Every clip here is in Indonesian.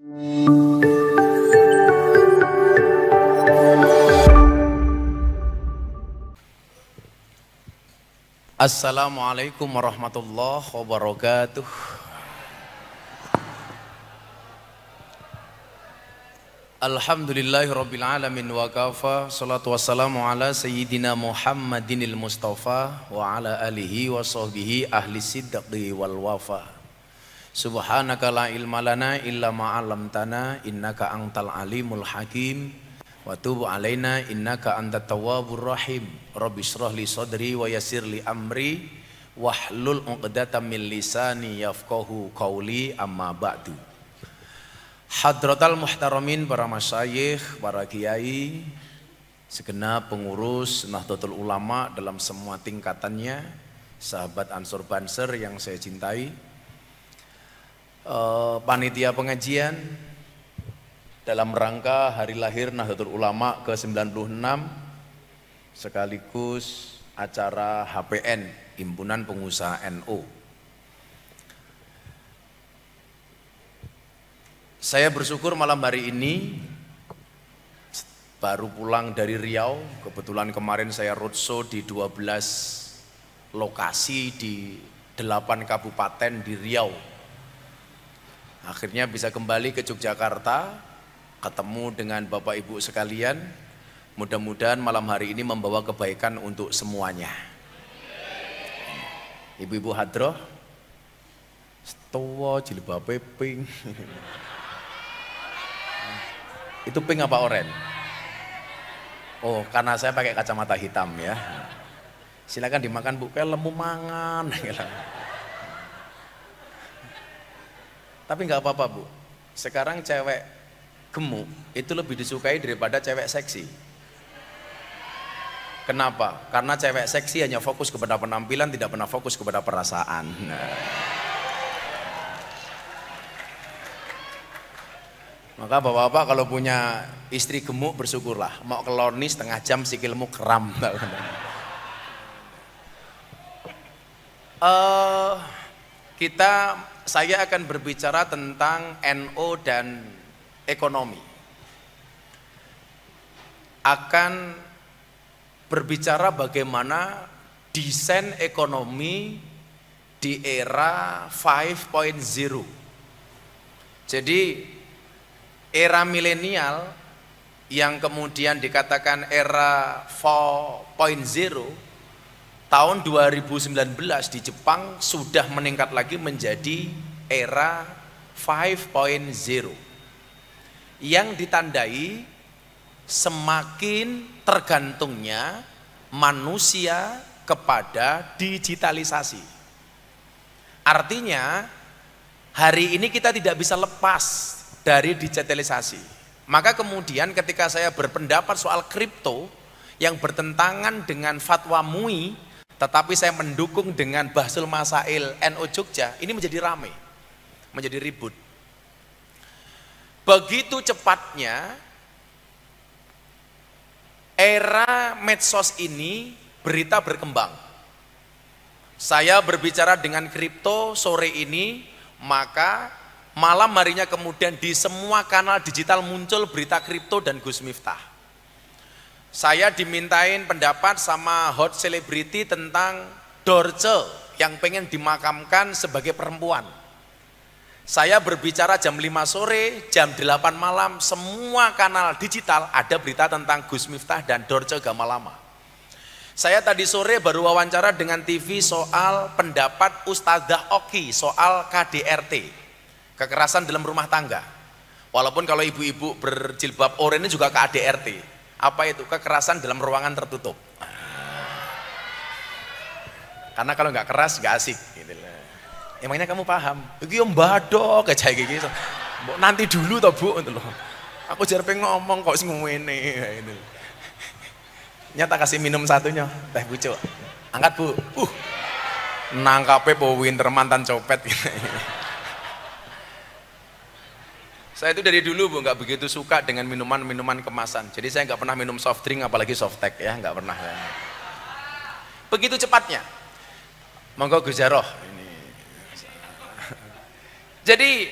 Assalamualaikum warahmatullahi wabarakatuh. Alhamdulillahirabbil alamin wa kafa, salatu wassalamu ala sayyidina Muhammadinil Mustafa wa ala alihi wa sahbihi ahli sidqi wal wafa. Subhanaka la ilma lana illa ma 'allamtana innaka antal alimul hakim wa tub alaina innaka antat tawwabur rahim. Rabbi shrah li sadri wa yassir li amri wahlul 'uqdatam min lisani yafqahu qawli, amma ba'du. Hadratal muhtaramin, para masyayikh, para kiai, segenap pengurus Nahdlatul Ulama dalam semua tingkatannya, sahabat Ansor Banser yang saya cintai, panitia pengajian dalam rangka hari lahir Nahdlatul Ulama ke-96 sekaligus acara HPN, Himpunan Pengusaha NU. Saya bersyukur malam hari ini baru pulang dari Riau. Kebetulan kemarin saya roadshow di 12 lokasi di 8 kabupaten di Riau. Akhirnya bisa kembali ke Yogyakarta, ketemu dengan Bapak Ibu sekalian. Mudah-mudahan malam hari ini membawa kebaikan untuk semuanya. Ibu-ibu hadroh, setua jilbabe pink. Itu pink apa oranye? Oh, karena saya pakai kacamata hitam ya. Silakan dimakan Bu, kayak lemu mangan. Tapi nggak apa-apa Bu. Sekarang cewek gemuk itu lebih disukai daripada cewek seksi. Kenapa? Karena cewek seksi hanya fokus kepada penampilan, tidak pernah fokus kepada perasaan. Maka bapak-bapak kalau punya istri gemuk bersyukurlah. Mau keloni setengah jam sikilmu kram. Saya akan berbicara tentang NO dan ekonomi. Akan berbicara bagaimana desain ekonomi di era 5.0. Jadi era milenial yang kemudian dikatakan era 4.0 tahun 2019 di Jepang sudah meningkat lagi menjadi era 5.0 yang ditandai semakin tergantungnya manusia kepada digitalisasi. Artinya hari ini kita tidak bisa lepas dari digitalisasi. Maka kemudian ketika saya berpendapat soal kripto yang bertentangan dengan fatwa MUI, tetapi saya mendukung dengan Bahsul Masail NU Jogja, ini menjadi ramai, menjadi ribut. Begitu cepatnya era medsos ini berita berkembang. Saya berbicara dengan kripto sore ini, maka malam harinya kemudian di semua kanal digital muncul berita kripto dan Gus Miftah. Saya dimintain pendapat sama hot celebrity tentang Dorce yang pengen dimakamkan sebagai perempuan. Saya berbicara jam 5 sore, jam 8 malam, semua kanal digital ada berita tentang Gus Miftah dan Dorce Gamalama. Saya tadi sore baru wawancara dengan TV soal pendapat Ustadzah Oki soal KDRT. Kekerasan dalam rumah tangga. Walaupun kalau ibu-ibu berjilbab oranye juga KDRT. Apa itu? Kekerasan dalam ruangan tertutup. Karena kalau nggak keras nggak asik. Gitu. Emangnya kamu paham? Iki om badok kayak gitu. Nanti dulu toh Bu. Aku jarang pengen ngomong kok sing ngene. Gitu. Nyata kasih minum satunya, teh pucuk. Angkat Bu. Nangkape po winter mantan copet. Gitu. Saya itu dari dulu Bu nggak begitu suka dengan minuman-minuman kemasan. Jadi saya nggak pernah minum soft drink apalagi soft tech ya, nggak pernah. Begitu cepatnya. Monggo Gus Jaroh. Jadi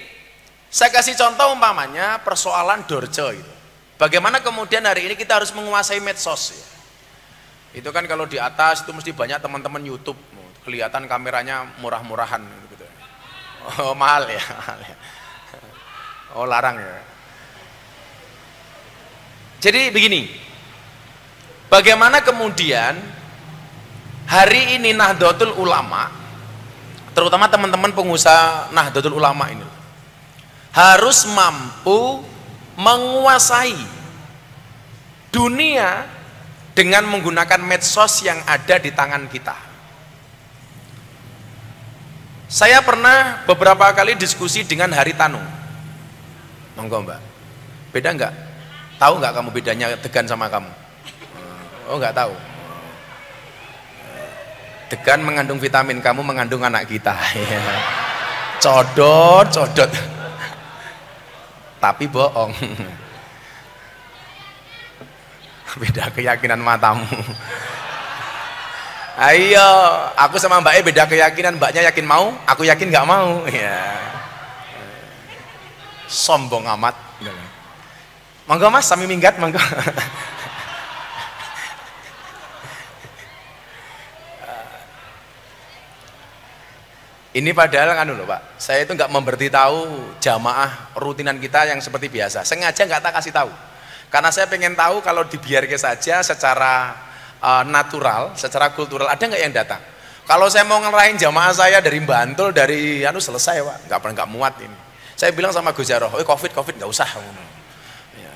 Saya kasih contoh umpamanya persoalan Dorce itu. Bagaimana kemudian hari ini kita harus menguasai medsos ya. Itu kan kalau di atas itu mesti banyak teman-teman YouTube, kelihatan kameranya murah-murahan gitu. Oh mahal ya, mahal ya. Oh larang ya. Jadi begini, bagaimana kemudian hari ini Nahdlatul Ulama, terutama teman-teman pengusaha Nahdlatul Ulama ini, harus mampu menguasai dunia dengan menggunakan medsos yang ada di tangan kita. Saya pernah beberapa kali diskusi dengan Haritanu. Monggo Mbak, beda enggak? Tahu nggak kamu bedanya Degan sama kamu? Oh nggak tahu. Degan mengandung vitamin, kamu mengandung anak kita. Codot, codot. Tapi bohong. Beda keyakinan matamu. Ayo, aku sama Mbak E beda keyakinan. Mbaknya yakin mau, aku yakin nggak mau. Ya. Sombong amat. Monggo Mas, sami minggat monggo. Ini padahal kan loh Pak, saya itu nggak memberitahu jamaah rutinan kita yang seperti biasa. Sengaja nggak tak kasih tahu, karena saya pengen tahu kalau dibiarkan saja secara natural, secara kultural ada nggak yang datang. Kalau saya mau ngerahin jamaah saya dari Bantul, dari selesai Pak, nggak muat ini. Saya bilang sama Gus Jaroh, covid nggak usah.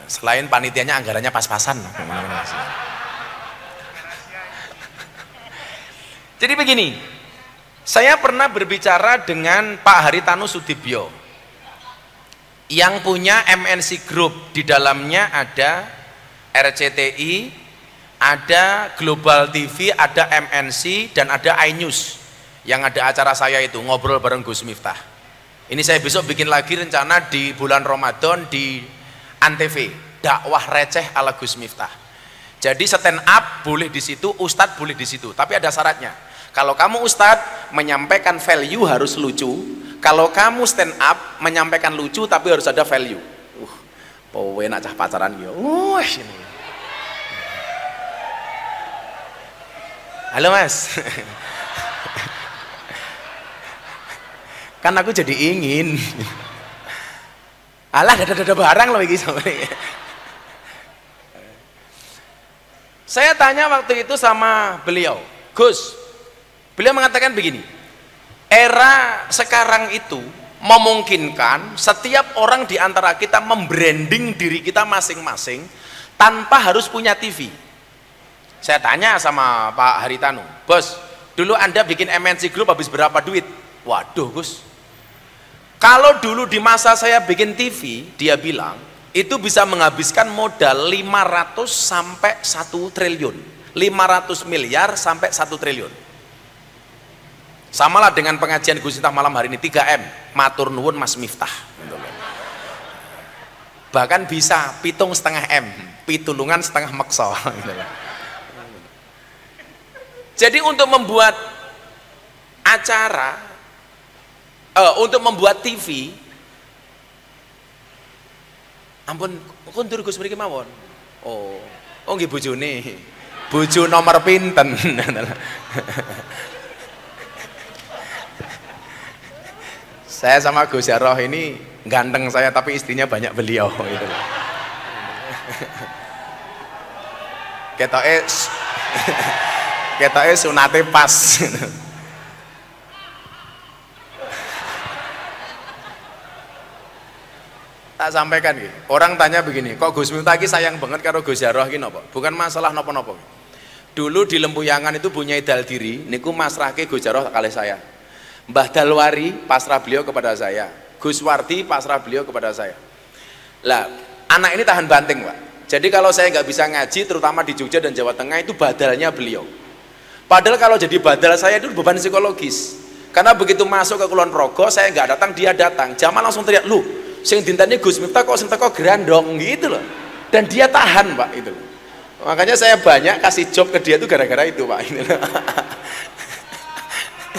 Selain panitianya anggarannya pas-pasan. Jadi begini, saya pernah berbicara dengan Pak Haritanu Sudibyo yang punya MNC Group, di dalamnya ada RCTI, ada Global TV, ada MNC, dan ada iNews yang ada acara saya itu ngobrol bareng Gus Miftah. Ini saya besok bikin lagi rencana di bulan Ramadan di Antv, dakwah receh ala Gus Miftah. Jadi stand up boleh di situ, ustadz boleh di situ, tapi ada syaratnya. Kalau kamu ustadz menyampaikan value harus lucu. Kalau kamu stand up menyampaikan lucu tapi harus ada value. Powe nak cah pacaran yo. Ini. Halo Mas. Kan aku jadi ingin. Alah dada barang loh iki sampe. Saya tanya waktu itu sama beliau, Gus, beliau mengatakan begini, era sekarang itu memungkinkan setiap orang di antara kita membranding diri kita masing-masing tanpa harus punya TV. Saya tanya sama Pak Haritanu, Bos, dulu Anda bikin MNC Group habis berapa duit? Waduh Gus, kalau dulu di masa saya bikin TV, dia bilang, itu bisa menghabiskan modal 500 sampai 1 triliun. 500 miliar sampai 1 triliun. Samalah dengan pengajian Gus Miftah malam hari ini, 3M, matur nuwun Mas Miftah. Bahkan bisa 7,5 M, pitulungan setengah meksa. Jadi untuk membuat acara, untuk membuat TV, ampun, kuntur Gus mriki mawon. Oh nggih bojone. Bojo nomor pinten. Saya sama Gus Jaroh ini ganteng saya tapi istrinya banyak beliau gitu. Ketoke sunate pas. Tak sampaikan gitu. Orang tanya begini, kok Gus Miftah iki sayang banget karo Gus Jaroh iki napa? Bukan masalah napa-napa. Dulu di Lempuyangan itu punya Idal Diri, niku masrahke Gus Jaroh kali saya. Mbah Dalwari pasrah beliau kepada saya. Gus Wardi pasrah beliau kepada saya. Lah, anak ini tahan banting, Pak. Jadi kalau saya nggak bisa ngaji, terutama di Jogja dan Jawa Tengah, itu badalnya beliau. Padahal kalau jadi badal saya itu beban psikologis. Karena begitu masuk ke Kulon Progo, saya nggak datang, dia datang. Jamal langsung teriak, lu sing dinteni Gus Miftah kok sing teko grandong gitu loh. Dan dia tahan Pak itu. Makanya saya banyak kasih job ke dia itu gara-gara itu Pak. Ini loh.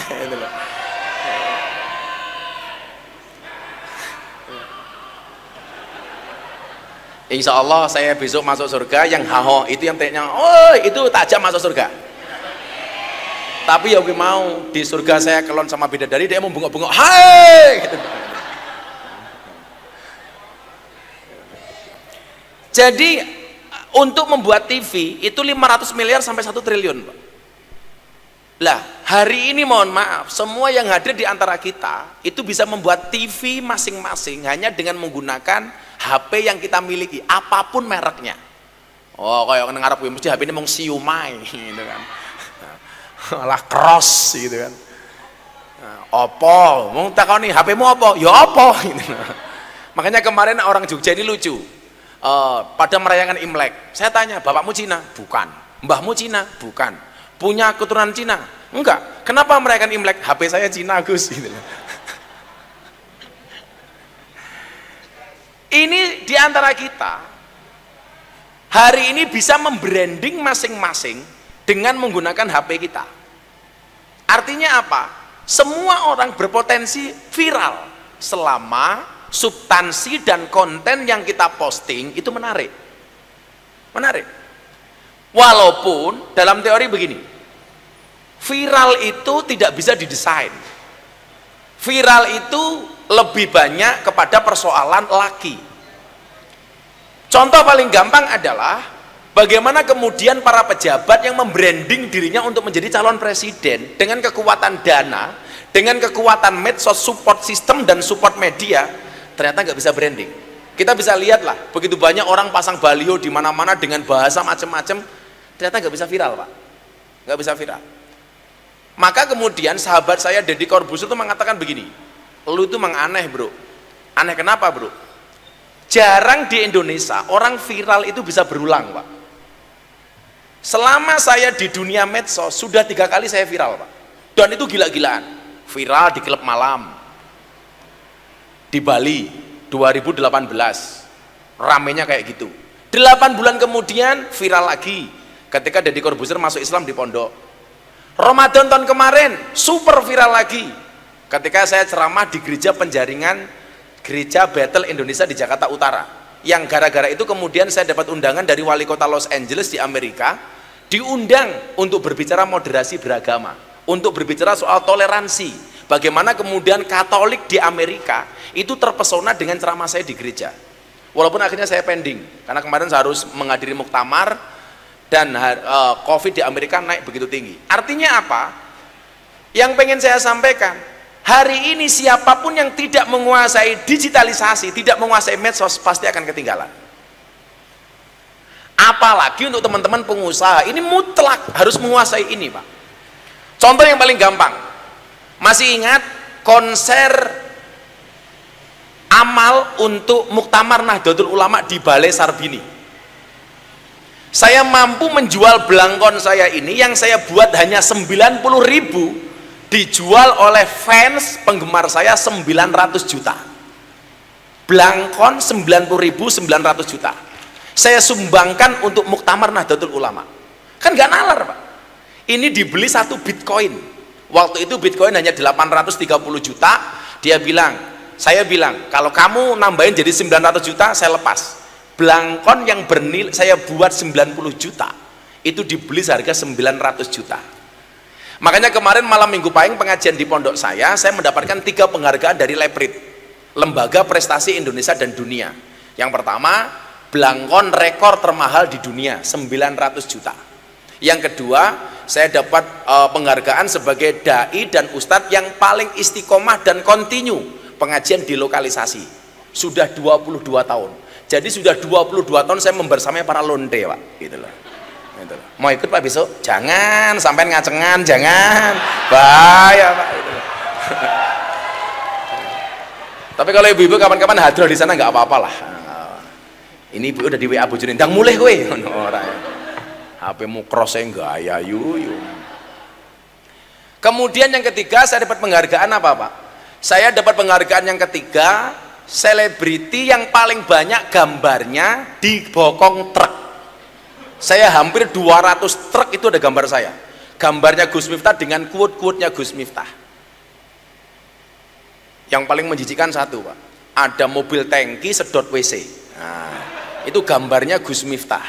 Itu loh. Insya Allah saya besok masuk surga, yang haho itu yang teriaknya, oh itu tajam masuk surga. Tapi ya mau di surga saya kelon sama bidadari, dia mau bengok-bengok, hai gitu. Jadi untuk membuat TV itu 500 miliar sampai 1 triliun Pak. Lah hari ini mohon maaf, semua yang hadir di antara kita itu bisa membuat TV masing-masing hanya dengan menggunakan HP yang kita miliki, apapun mereknya. Oh kayak ngarep gue mesti HP ini mau siumai gitu kan. Lah cross gitu kan. Oppo, mau takoni HP-mu apa? Ya Oppo gitu. Makanya kemarin orang Jogja ini lucu. Pada merayakan Imlek, saya tanya, bapakmu Cina? Bukan. Mbahmu Cina? Bukan. Punya keturunan Cina? Enggak. Kenapa merayakan Imlek? HP saya Cina Gus gitu. Ini diantara kita hari ini bisa membranding masing-masing dengan menggunakan HP kita. Artinya apa? Semua orang berpotensi viral selama substansi dan konten yang kita posting itu menarik. Walaupun dalam teori begini, viral itu tidak bisa didesain. Viral itu lebih banyak kepada persoalan laki. Contoh paling gampang adalah bagaimana kemudian para pejabat yang membranding dirinya untuk menjadi calon presiden dengan kekuatan dana, dengan kekuatan medsos, support system dan support media, ternyata nggak bisa branding. Kita bisa lihat lah, begitu banyak orang pasang baliho di mana-mana dengan bahasa macam-macam, ternyata nggak bisa viral Pak, nggak bisa viral. Maka kemudian sahabat saya Deddy Corbuzier itu mengatakan begini, lu itu memang aneh bro. Aneh kenapa bro? Jarang di Indonesia orang viral itu bisa berulang Pak. Selama saya di dunia medsos sudah 3 kali saya viral Pak, dan itu gila-gilaan. Viral di klub malam di Bali 2018, ramenya kayak gitu. 8 bulan kemudian viral lagi ketika Deddy Corbuzier masuk Islam di pondok. Ramadan tahun kemarin super viral lagi ketika saya ceramah di gereja penjaringan, gereja Bethel Indonesia di Jakarta Utara, yang gara-gara itu kemudian saya dapat undangan dari wali kota Los Angeles di Amerika, diundang untuk berbicara moderasi beragama, untuk berbicara soal toleransi, bagaimana kemudian Katolik di Amerika itu terpesona dengan ceramah saya di gereja. Walaupun akhirnya saya pending karena kemarin saya harus menghadiri muktamar dan COVID di Amerika naik begitu tinggi. Artinya apa? Yang pengen saya sampaikan, hari ini siapapun yang tidak menguasai digitalisasi, tidak menguasai medsos, pasti akan ketinggalan. Apalagi untuk teman-teman pengusaha, ini mutlak harus menguasai ini Pak. Contoh yang paling gampang, masih ingat konser amal untuk Muktamar Nahdlatul Ulama di Balai Sarbini? Saya mampu menjual belangkon saya ini yang saya buat hanya 90.000, dijual oleh fans penggemar saya 900 juta. Belangkon 90.900 juta. Saya sumbangkan untuk Muktamar Nahdlatul Ulama. Kan nggak nalar Pak. Ini dibeli 1 bitcoin. Waktu itu bitcoin hanya 830 juta. Dia bilang, saya bilang, kalau kamu nambahin jadi 900 juta, saya lepas. Belangkon yang bernilai saya buat 90 juta itu dibeli seharga 900 juta. Makanya kemarin malam Minggu Pahing pengajian di pondok saya mendapatkan 3 penghargaan dari Leprit, Lembaga Prestasi Indonesia dan Dunia. Yang pertama, belangkon rekor termahal di dunia 900 juta. Yang kedua, saya dapat penghargaan sebagai dai dan ustadz yang paling istiqomah dan kontinu pengajian di lokalisasi. Sudah 22 tahun. Jadi sudah 22 tahun saya membersamai para lonte Pak, gitu loh. Gitu loh. Mau ikut Pak besok? Jangan, sampai ngacengan, jangan. Bahaya Pak. Gitu loh. Tapi kalau ibu-ibu kapan-kapan hadir di sana nggak apa-apa lah. Ini ibu udah di WA bojone, ndang mulih kowe ngono ora. HP-mu cross gaya yu. Kemudian yang ketiga saya dapat penghargaan apa Pak? Saya dapat penghargaan yang ketiga, selebriti yang paling banyak gambarnya di bokong truk. Saya hampir 200 truk itu ada gambar saya. Gambarnya Gus Miftah dengan quote-quote-nya Gus Miftah. Yang paling menjijikkan satu Pak, ada mobil tangki sedot WC. Nah, Itu gambarnya Gus Miftah.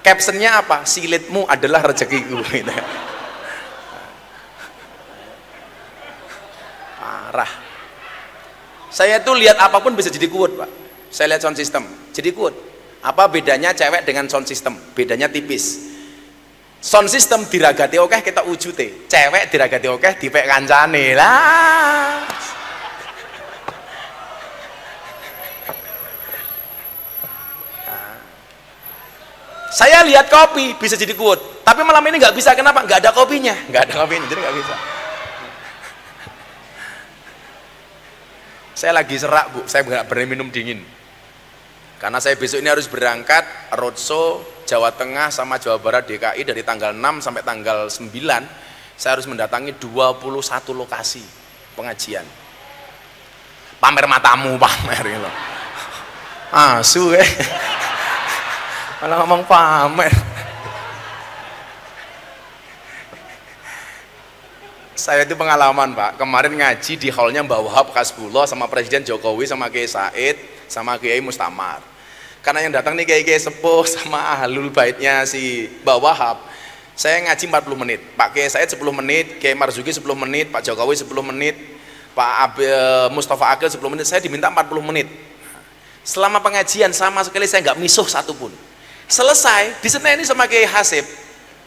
Captionnya apa? Silitmu adalah rezekiku. Gitu. Parah. Saya tuh lihat apapun bisa jadi kuat, Pak. Saya lihat sound system, jadi kuat. Apa bedanya cewek dengan sound system? Bedanya tipis. Sound system diragati oke kita wujute, cewek diragati oke dipek kancane lah. Saya lihat kopi bisa jadi kuat, tapi malam ini nggak bisa. Kenapa? Nggak ada kopinya, nggak ada kopinya, jadi nggak bisa. Saya lagi serak, Bu, saya nggak berani minum dingin karena saya besok ini harus berangkat roadshow Jawa Tengah sama Jawa Barat DKI dari tanggal 6 sampai tanggal 9. Saya harus mendatangi 21 lokasi pengajian. Pamer matamu, pamer gitu. Asu malah ngomong pamer. Saya itu pengalaman, Pak. Kemarin ngaji di hallnya Mbah Wahab Kasbullah sama Presiden Jokowi sama Kiai Said sama Kiai Mustamar. Karena yang datang nih kiai-kiai sepuh sama ahlul baitnya si Mbah Wahab, saya ngaji 40 menit, Pak Kiai Said 10 menit, Kiai Marzuki 10 menit, Pak Jokowi 10 menit, Pak Mustafa Akil 10 menit, saya diminta 40 menit. Selama pengajian sama sekali saya nggak misuh satupun. Selesai, diseneni sama Kiai Hasib,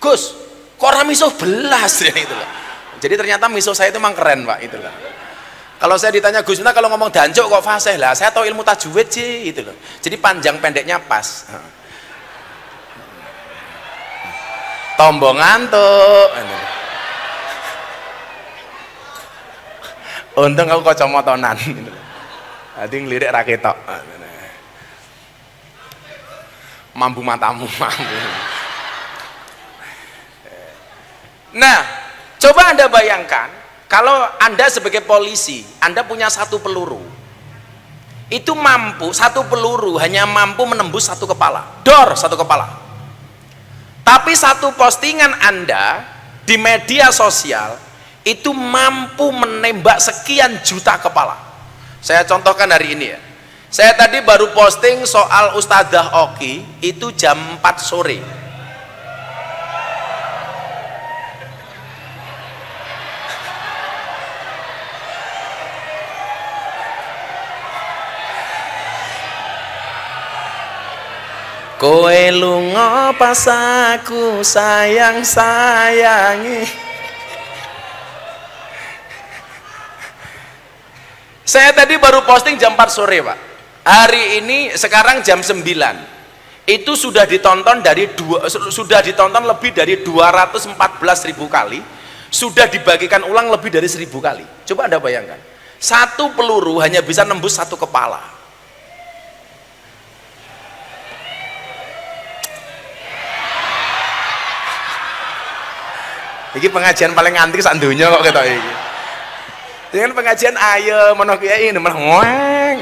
Gus, kok orang misuh belas ya itu loh. Jadi ternyata misuh saya itu memang keren, Pak, itu loh. Kalau saya ditanya Gus Miftah kalau ngomong dancuk kok fasih lah, saya tahu ilmu tajwid sih gitu loh. Jadi panjang pendeknya pas. Tombong ngantuk. Untung aku kacamotonan gitu. Dadi ngelirik ra ketok. Mampu matamu, mampu. Nah, coba Anda bayangkan kalau Anda sebagai polisi, Anda punya satu peluru, itu mampu, satu peluru hanya mampu menembus satu kepala, dor satu kepala. Tapi satu postingan Anda di media sosial itu mampu menembak sekian juta kepala. Saya contohkan hari ini ya. Saya tadi baru posting soal Ustadzah Oki itu jam 4 sore. Kowe lunga pas aku sayang-sayangi. Saya tadi baru posting jam 4 sore, Pak. Hari ini sekarang jam 9. Itu sudah ditonton lebih dari 214.000 kali. Sudah dibagikan ulang lebih dari 1.000 kali. Coba Anda bayangkan. Satu peluru hanya bisa nembus satu kepala. Iki pengajian paling antik sak donya kok ketok iki. Dengan pengajian ayo menawa kiai malah ngoeng.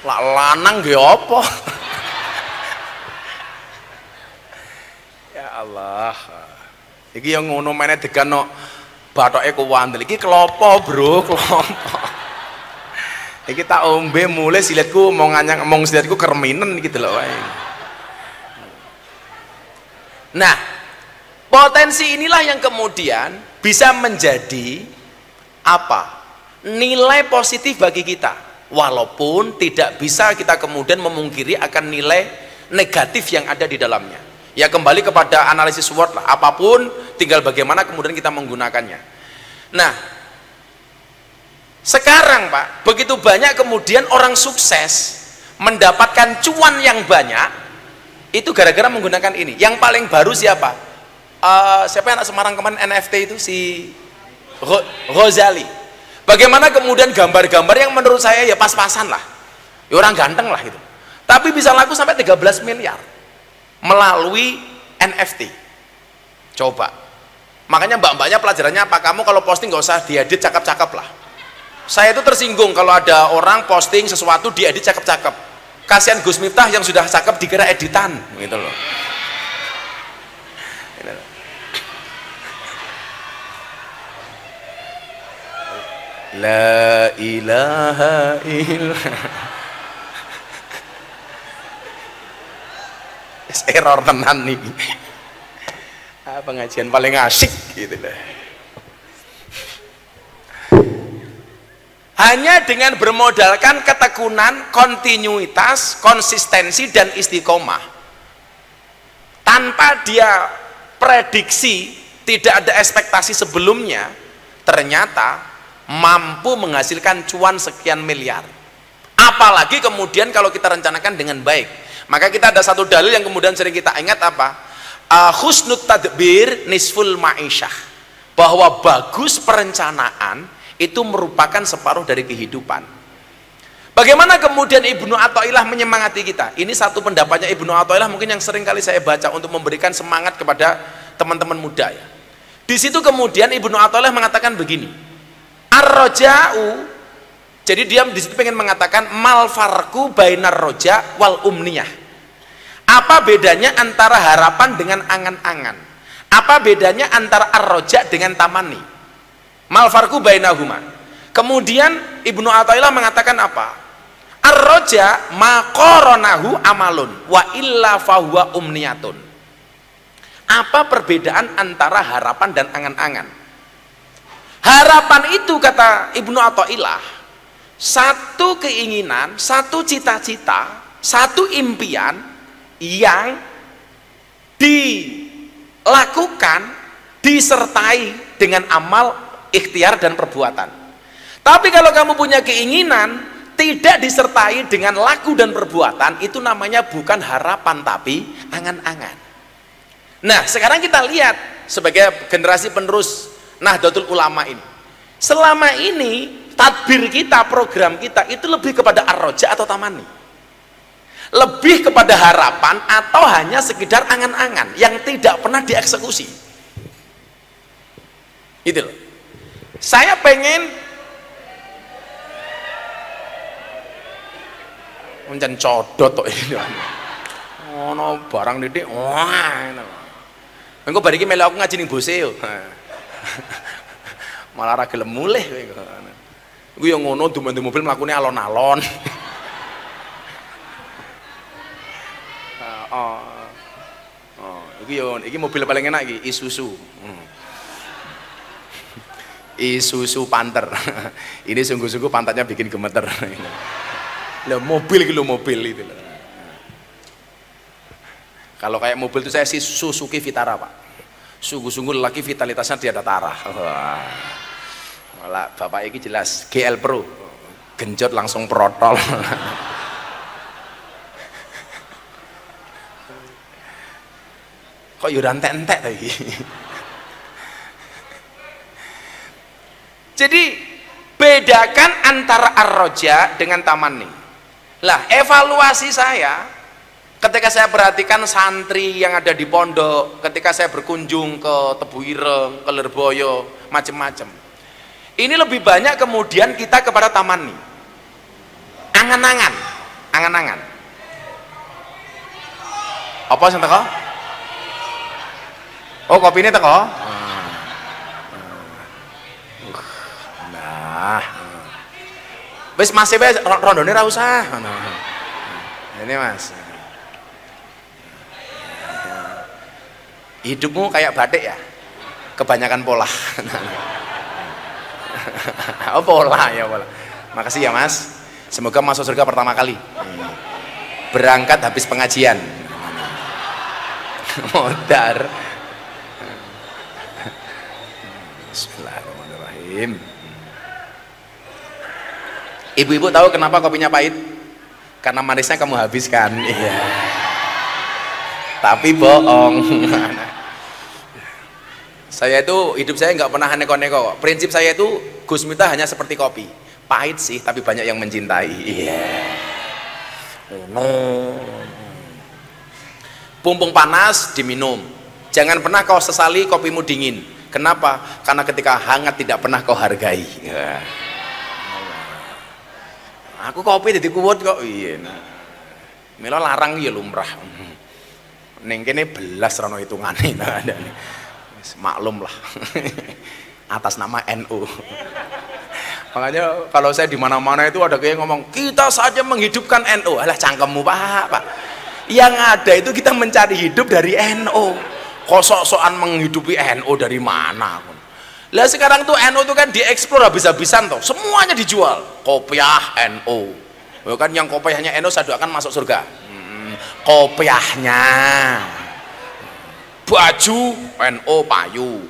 Lah lanang nggih apa? Ya Allah. Iki yang ngono meneh degano bathoke kuwandel. Iki klopo, Bro, klopo. Iki tak ombe mulai siletku mau nganyang ngomong siletku kerminen gitu loh. Nah, potensi inilah yang kemudian bisa menjadi apa? Nilai positif bagi kita. Walaupun tidak bisa kita kemudian memungkiri akan nilai negatif yang ada di dalamnya. Ya kembali kepada analisis SWOT lah. Apapun tinggal bagaimana kemudian kita menggunakannya. Nah, sekarang Pak, begitu banyak kemudian orang sukses mendapatkan cuan yang banyak itu gara-gara menggunakan ini. Yang paling baru siapa? Siapa anak Semarang kemarin NFT itu si Ghazali. Bagaimana kemudian gambar-gambar yang menurut saya ya pas-pasan lah, ya orang ganteng lah itu, tapi bisa laku sampai 13 miliar melalui NFT. Coba, makanya mbak-mbaknya pelajarannya apa? Kamu kalau posting nggak usah diedit cakep-cakep lah. Saya itu tersinggung kalau ada orang posting sesuatu diedit cakep-cakep. Kasihan Gus Miftah yang sudah cakep dikira editan, gitu loh. La ilaha illallah. Error tenan nih. Pengajian paling asik gitu lah. Hanya dengan bermodalkan ketekunan, kontinuitas, konsistensi dan istiqomah, tanpa dia prediksi, tidak ada ekspektasi sebelumnya, ternyata mampu menghasilkan cuan sekian miliar. Apalagi kemudian kalau kita rencanakan dengan baik. Maka kita ada satu dalil yang kemudian sering kita ingat apa? Husnut tadbir nisful ma'isyah, bahwa bagus perencanaan itu merupakan separuh dari kehidupan. Bagaimana kemudian Ibnu Athaillah menyemangati kita? Ini satu pendapatnya Ibnu Athaillah mungkin yang sering kali saya baca untuk memberikan semangat kepada teman-teman muda ya. Di situ kemudian Ibnu Athaillah mengatakan begini, ar-raja'u, jadi dia di situ pengen mengatakan mal farqu bainar roja wal umniyah. Apa bedanya antara harapan dengan angan-angan? Apa bedanya antara ar-roja dengan tamani? Mal farqu bainahuma. Kemudian Ibnu Athaillah mengatakan apa? Ar-roja ma qoronahu amalun wa illa fahuwa umniyatun. Apa perbedaan antara harapan dan angan-angan? Harapan itu kata Ibnu Athaillah, satu keinginan, satu cita-cita, satu impian yang dilakukan disertai dengan amal, ikhtiar dan perbuatan. Tapi kalau kamu punya keinginan tidak disertai dengan laku dan perbuatan, itu namanya bukan harapan tapi angan-angan. Nah sekarang kita lihat sebagai generasi penerus Nahdlatul Ulama ini, selama ini tadbir kita, program kita itu lebih kepada ar-roja atau tamani, lebih kepada harapan atau hanya sekedar angan-angan yang tidak pernah dieksekusi. Itu loh. Saya pengen mencen codot tok ini. Ono barang didik, wah. Engko bar iki melu aku ngaji ning bose yo. Malah ra gelem mulih kowe. Iku yo ngono dumen mobil mlakune alon-alon. Iki mobil paling enak iki Isuzu. Isuzu Panther. Ini sungguh-sungguh pantatnya bikin gemeter. Lah mobil iki lho, mobil itu. Kalau kayak mobil itu saya sih Suzuki Vitara, Pak. Sungguh-sungguh lelaki vitalitasnya tiada tara. Malah bapak iki jelas GL Pro. Genjot langsung protol. Kok yuran entek lagi. Jadi bedakan antara ar-roja dengan tamani. Lah evaluasi saya ketika saya perhatikan santri yang ada di pondok, ketika saya berkunjung ke Tebu Ireng, ke Lirboyo, macam-macam, ini lebih banyak kemudian kita kepada tamani, angan-angan, angan-angan. Apa sih teko? Oh kopi ini teko? Nah, wis masih wis rondone ra usah. Ini mas, hidupmu kayak batik ya, kebanyakan pola. Oh pola ya pola. Makasih ya mas, semoga masuk surga pertama kali. Berangkat habis pengajian. Modar. Bismillahirrahmanirrahim. Ibu-ibu tahu kenapa kopinya pahit? Karena manisnya kamu habiskan. Iya. Tapi bohong. Saya itu hidup saya nggak pernah neko-neko. Prinsip saya itu Gus Miftah hanya seperti kopi, pahit sih tapi banyak yang mencintai. Iya. Pumpung panas diminum. Jangan pernah kau sesali kopimu dingin. Kenapa? Karena ketika hangat tidak pernah kau hargai. Ya. Aku kopi jadi kuat kok. Iya. Mila larang ya lumrah. Neng kene belas rano hitungane ada nih. Maklum lah. Atas nama NU. Makanya kalau saya di mana-mana itu ada kayak ngomong, kita saja menghidupkan NU. Alah cangkemmu Pak. Yang ada itu kita mencari hidup dari NU. Kosok-sokan menghidupi NU dari mana? Lah sekarang tuh NU tuh kan dieksplor habis-habisan tuh. Semuanya dijual. Kopiah NU. Kan yang kopiahnya NU saya doakan masuk surga. Kopiahnya. Baju NU payu.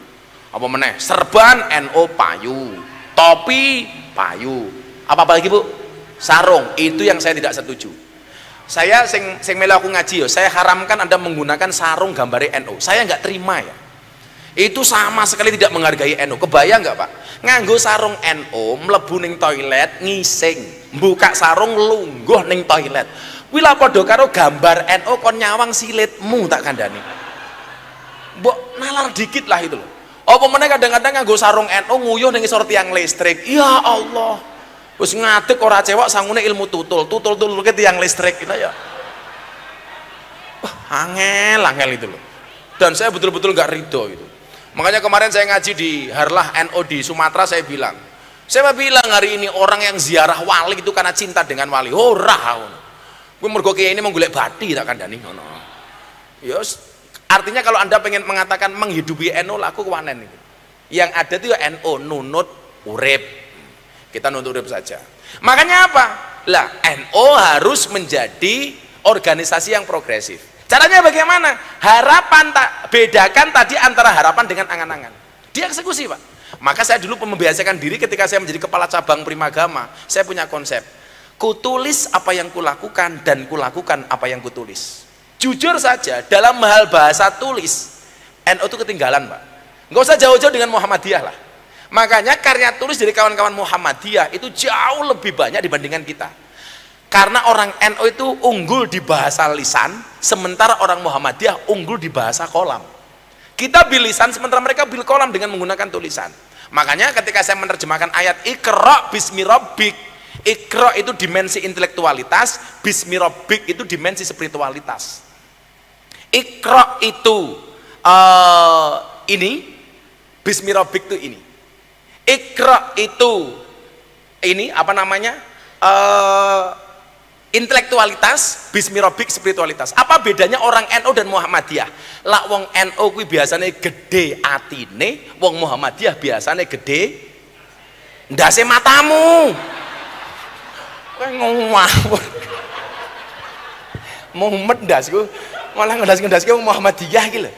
Apa meneh? Serban NU payu. Topi payu. Apa lagi Bu? Sarung. Itu yang saya tidak setuju. Saya sing melu aku ngaji yo, saya haramkan Anda menggunakan sarung gambar NU. Saya nggak terima ya. Itu sama sekali tidak menghargai NU. Kebayang nggak Pak? Nganggo sarung NU mlebu ning toilet ngising, buka sarung lungguh ning toilet. Kuwi lha padha karo gambar NU kon nyawang silitmu tak kandhani. Mbok nalar dikit lah itu loh. Apa meneh kadang-kadang nganggo sarung NU nguyuh ning isor tiang listrik. Ya Allah. Wis ngadeg ora cewek sangune ilmu tutul ke tiang listrik gitu ya. Wah, angel itu loh. Dan saya betul-betul nggak ridho itu. Makanya kemarin saya ngaji di Harlah NU di Sumatera, saya bilang hari ini orang yang ziarah wali itu karena cinta dengan wali. Ora. Gue mergo kiai ini menggolek bati tak kandhani ngono. Ya artinya kalau Anda pengen mengatakan menghidupi NU laku kewanen itu. Yang ada itu ya NU nunut urip. Kita nuntut urip saja. Makanya apa? Lah NU harus menjadi organisasi yang progresif. Caranya bagaimana? Harapan bedakan tadi antara harapan dengan angan-angan. Dieksekusi Pak. Maka saya dulu membiasakan diri ketika saya menjadi kepala cabang Primagama. Saya punya konsep. Kutulis apa yang kulakukan dan kulakukan apa yang kutulis. Jujur saja dalam hal bahasa tulis NU itu ketinggalan Pak. Nggak usah jauh-jauh dengan Muhammadiyah lah. Makanya karya tulis dari kawan-kawan Muhammadiyah itu jauh lebih banyak dibandingkan kita. Karena orang NU itu unggul di bahasa lisan, sementara orang Muhammadiyah unggul di bahasa kolam. Kita bil lisan, sementara mereka bil kolam dengan menggunakan tulisan. Makanya ketika saya menerjemahkan ayat Iqra bismi rabbik, Iqra itu dimensi intelektualitas, bismi rabbik itu dimensi spiritualitas. Iqra itu ini, bismi rabbik itu ini. Iqra itu ini apa namanya intelektualitas, bismi rabbik spiritualitas. Apa bedanya orang NU dan Muhammadiyah? Lah wong NU kuwi biasane gede atine, wong Muhammadiyah biasane gede ndase matamu. Kowe ngawur. Muhammad ndasku malah ngendas-ngendaske wong Muhammadiyah iki lho.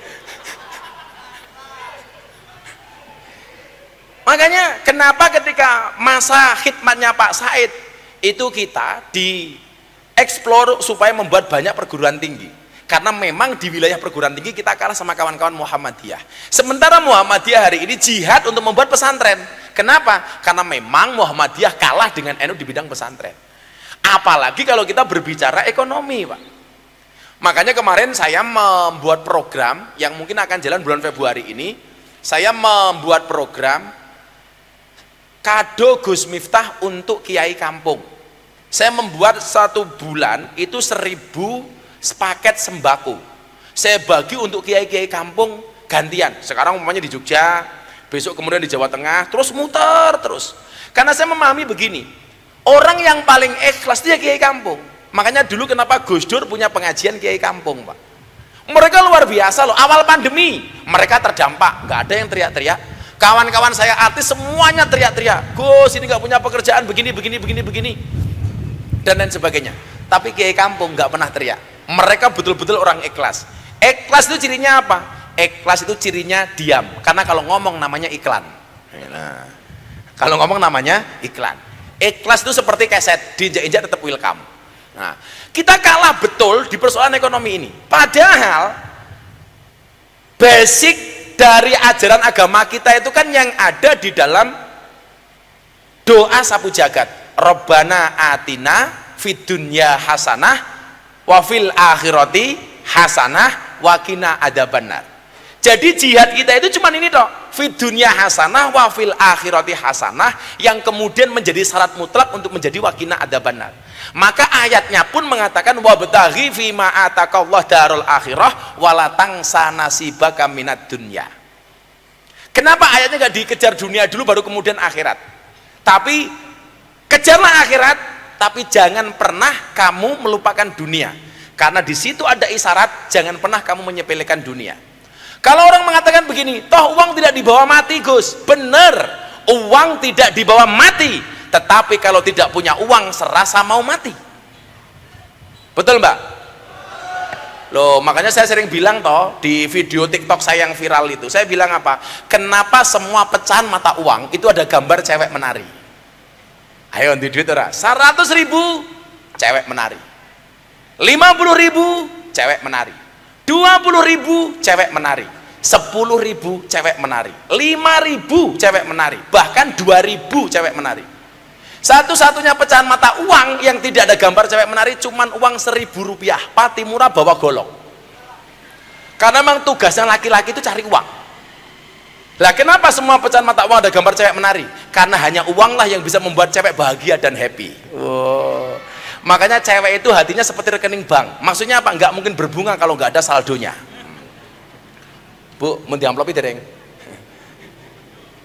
Makanya kenapa ketika masa khidmatnya Pak Said itu kita dieksplor supaya membuat banyak perguruan tinggi, karena memang di wilayah perguruan tinggi kita kalah sama kawan-kawan Muhammadiyah. Sementara Muhammadiyah hari ini jihad untuk membuat pesantren. Kenapa? Karena memang Muhammadiyah kalah dengan NU di bidang pesantren. Apalagi kalau kita berbicara ekonomi Pak. Makanya kemarin saya membuat program yang mungkin akan jalan bulan Februari ini. Saya membuat program kado Gus Miftah untuk kiai kampung. Saya membuat 1 bulan itu 1000 paket sembako. Saya bagi untuk kiai-kiai kampung gantian. Sekarang umpamanya di Jogja, besok kemudian di Jawa Tengah, terus muter terus. Karena saya memahami begini, orang yang paling ikhlas dia kiai kampung. Makanya dulu kenapa Gus Dur punya pengajian kiai kampung Pak. Mereka luar biasa loh. Awal pandemi mereka terdampak, nggak ada yang teriak-teriak. Kawan-kawan saya artis semuanya teriak-teriak, Gus ini nggak punya pekerjaan begini dan lain sebagainya. Tapi kiai kampung nggak pernah teriak. Mereka betul-betul orang ikhlas. Ikhlas itu cirinya apa? Ikhlas itu cirinya diam. Karena kalau ngomong namanya iklan. Nah, kalau ngomong namanya iklan. Ikhlas itu seperti keset, diinjak-injak tetap welcome. Nah, kita kalah betul di persoalan ekonomi ini. Padahal basic dari ajaran agama kita itu kan yang ada di dalam doa sapu jagat. Rabbana atina fid dunya hasanah wa fil akhirati hasanah wa qina adzabannar. Jadi jihad kita itu cuma ini toh, fid dunya hasanah wa fil akhirati hasanah, yang kemudian menjadi syarat mutlak untuk menjadi wa qina adzabannar. Maka ayatnya pun mengatakan wabtaghi fima atakallah darul akhirah wala tangsa nasibaka minad dunya. Kenapa ayatnya nggak dikejar dunia dulu baru kemudian akhirat? Tapi kejarlah akhirat, tapi jangan pernah kamu melupakan dunia, karena di situ ada isyarat jangan pernah kamu menyepelekan dunia. Kalau orang mengatakan begini, toh uang tidak dibawa mati Gus, benar, uang tidak dibawa mati, tetapi kalau tidak punya uang serasa mau mati. Betul Mbak? Loh, makanya saya sering bilang toh di video TikTok saya yang viral itu, saya bilang apa? Kenapa semua pecahan mata uang itu ada gambar cewek menari? Ayo di duit ora? 100.000 cewek menari, 50.000 cewek menari, 20.000 cewek menari, 10.000 cewek menari, 5.000 cewek menari, bahkan 2.000 cewek menari. Satu-satunya pecahan mata uang yang tidak ada gambar cewek menari cuman uang 1.000 rupiah, pati murah bawa golok. Karena memang tugasnya laki-laki itu cari uang. Lah kenapa semua pecahan mata uang ada gambar cewek menari? Karena hanya uanglah yang bisa membuat cewek bahagia dan happy. Wow. Makanya cewek itu hatinya seperti rekening bank. Maksudnya apa? Nggak mungkin berbunga kalau nggak ada saldonya. Bu, mau diamplopi dereng?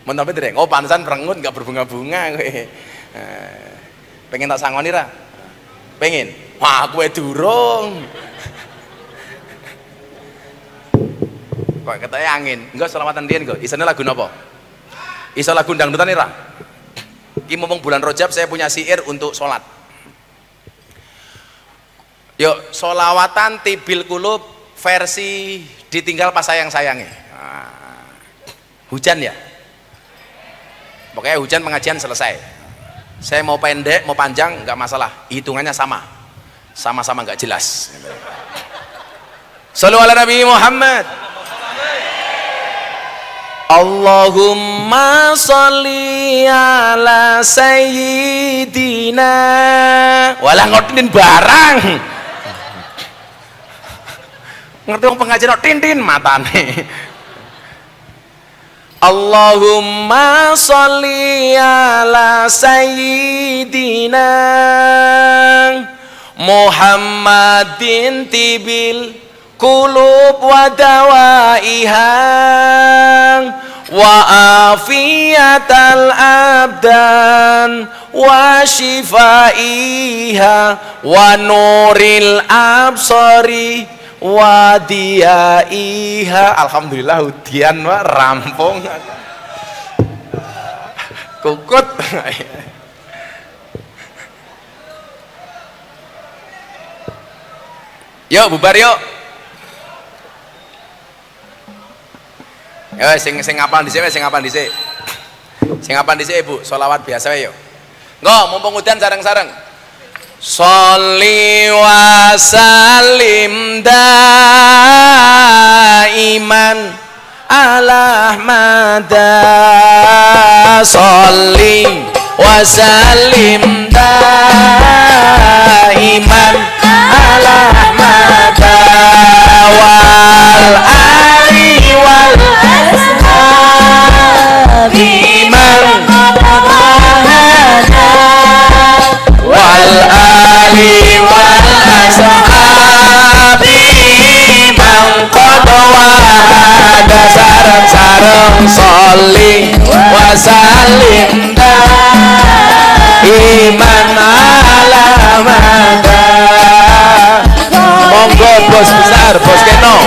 Mau diamplopi dereng? Oh pantesan perengut nggak berbunga-bunga. Pengen tak sangoni ra? Pengen? Wah gue durung. Kok katanya angin? Enggak, selawatan riyen kok. Isane lagu napa? Iso lagu dangdutan ra? Iki mumpung bulan Rajab saya punya syair untuk sholat. Yuk, sholawatan tibil kulub versi ditinggal pas sayang-sayangnya. Hujan ya? Pokoknya hujan pengajian selesai. Saya mau pendek, mau panjang, nggak masalah. Hitungannya sama-sama nggak jelas. Shallu ala Nabi Muhammad. Allahumma sholli ala sayyidina. Walah ngotin barang. Ngerti wong pengajian tin-tin matane. Allahumma sholli ala sayyidina Muhammadin tibil qulub wa dawaiha wa afiyatal abdan wa shifaiha wa nuril absari wadiyaiha. Alhamdulillah udian wah rampung kukut. Yuk bubar yuk. Ya sing apal dhisik, sing apal dhisik. Sing apal dhisik Bu, sholawat biasa wae yo. Nggo mumpung udan sareng-sareng. Sholli wa sallim daiman ala Ahmada. Sholli wa sallim daiman ala Ahmada wal ali wal ashabi man wal ali wal ashabi man qad wahada sareng-sareng sholli wa sallim iman ala mada. Monggo bos besar, bos Keno.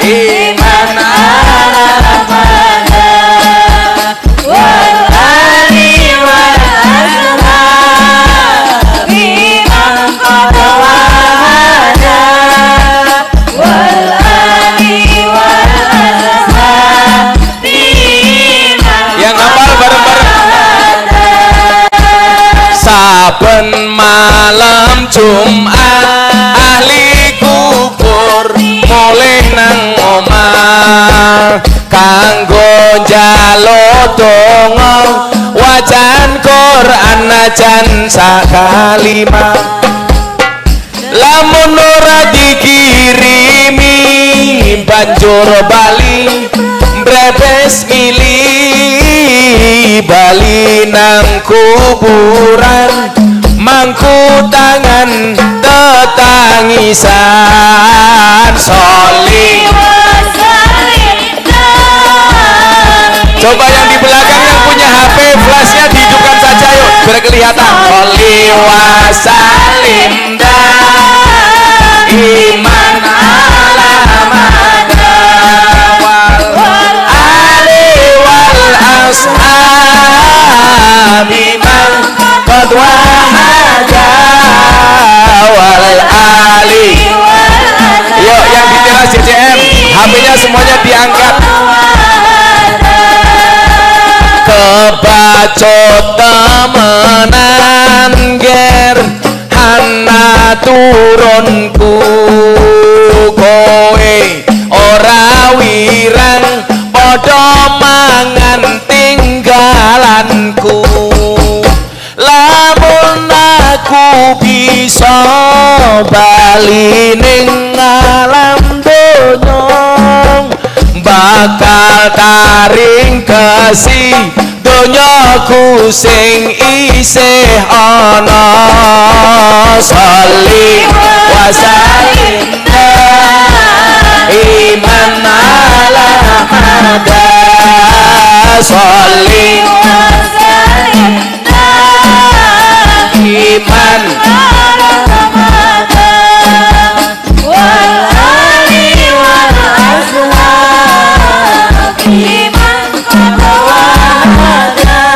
Iman ala mada wal ali wal ashabi man qad wahada wal ali wal ashabi yang hafal bareng-bareng. Saben malam Jumat ahli kubur mulih nang omah kanggo njaluk donga wajan Quran najan sakalima. Lamun ora dikirimi banjur bali brebes mili bali nang kuburan mangku tangan tetangisan sholli wa sallim. Coba yang di belakang yang punya HP pacut temenan ger ana turunku kowe ora wirang padha mangan tinggalanku lamun aku bisa bali ning alam donya bakal taring kesi donyaku sing isih ana sholli wa sallim iman ala hada sholli wa sallim iman ala hada wal ali wal ashab iman qadawada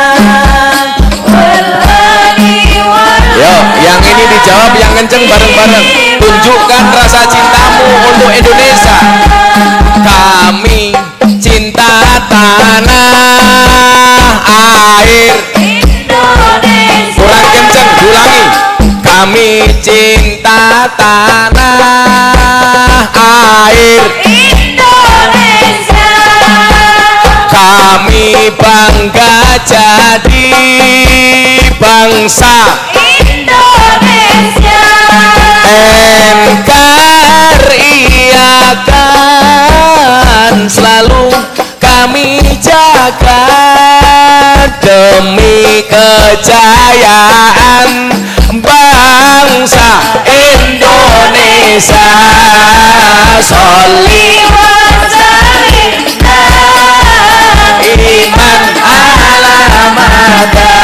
wal ali wal yo yang ini dijawab yang kenceng bareng-bareng tunjukkan rasa cintamu untuk Indonesia kami cinta tanah air Indonesia kurang kenceng ulangi kami cinta tanah air Indonesia kami bangga jadi bangsa Indonesia NKRI akan selalu kami jaga demi kejayaan bangsa Indonesia sholli wa sallim iman ala mada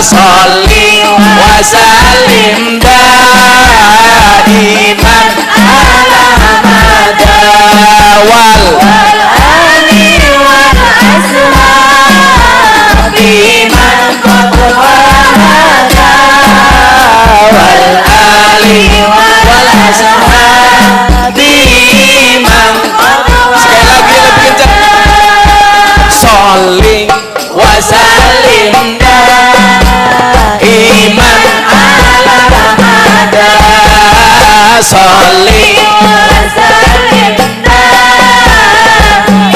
sholli wa sallim iman ala mada wal ali wal ashab iman qadwada wal ali wal ashab iman sekali lagi lebih kencang sholli wa sallim iman ala mada sholli wa sallim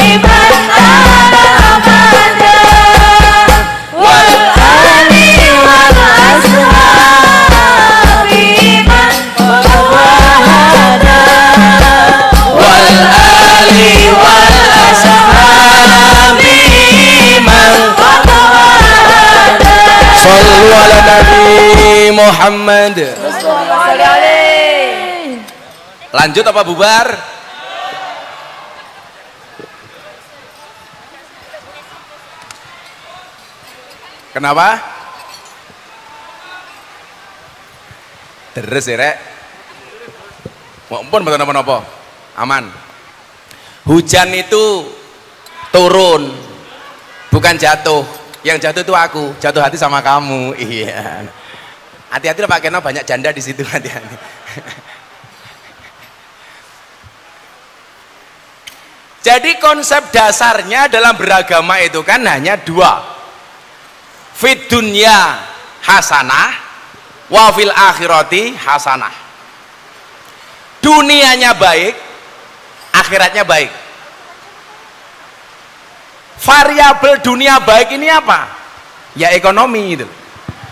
iman ala mada wal ali wal ashab iman qadwada wal ali wal ashab iman qadwada shollu ala nabi Muhammad. Lanjut apa bubar? Kenapa? Terus ya rek ampun betul apa aman. Hujan itu turun bukan jatuh, yang jatuh itu aku, jatuh hati sama kamu. Iya, hati-hati Pak Keno, banyak janda di situ, hati-hati. Jadi konsep dasarnya dalam beragama itu kan hanya dua, fid dunya hasanah wa fil akhirati hasanah. Dunianya baik, akhiratnya baik. Variabel dunia baik ini apa? Ya ekonomi itu.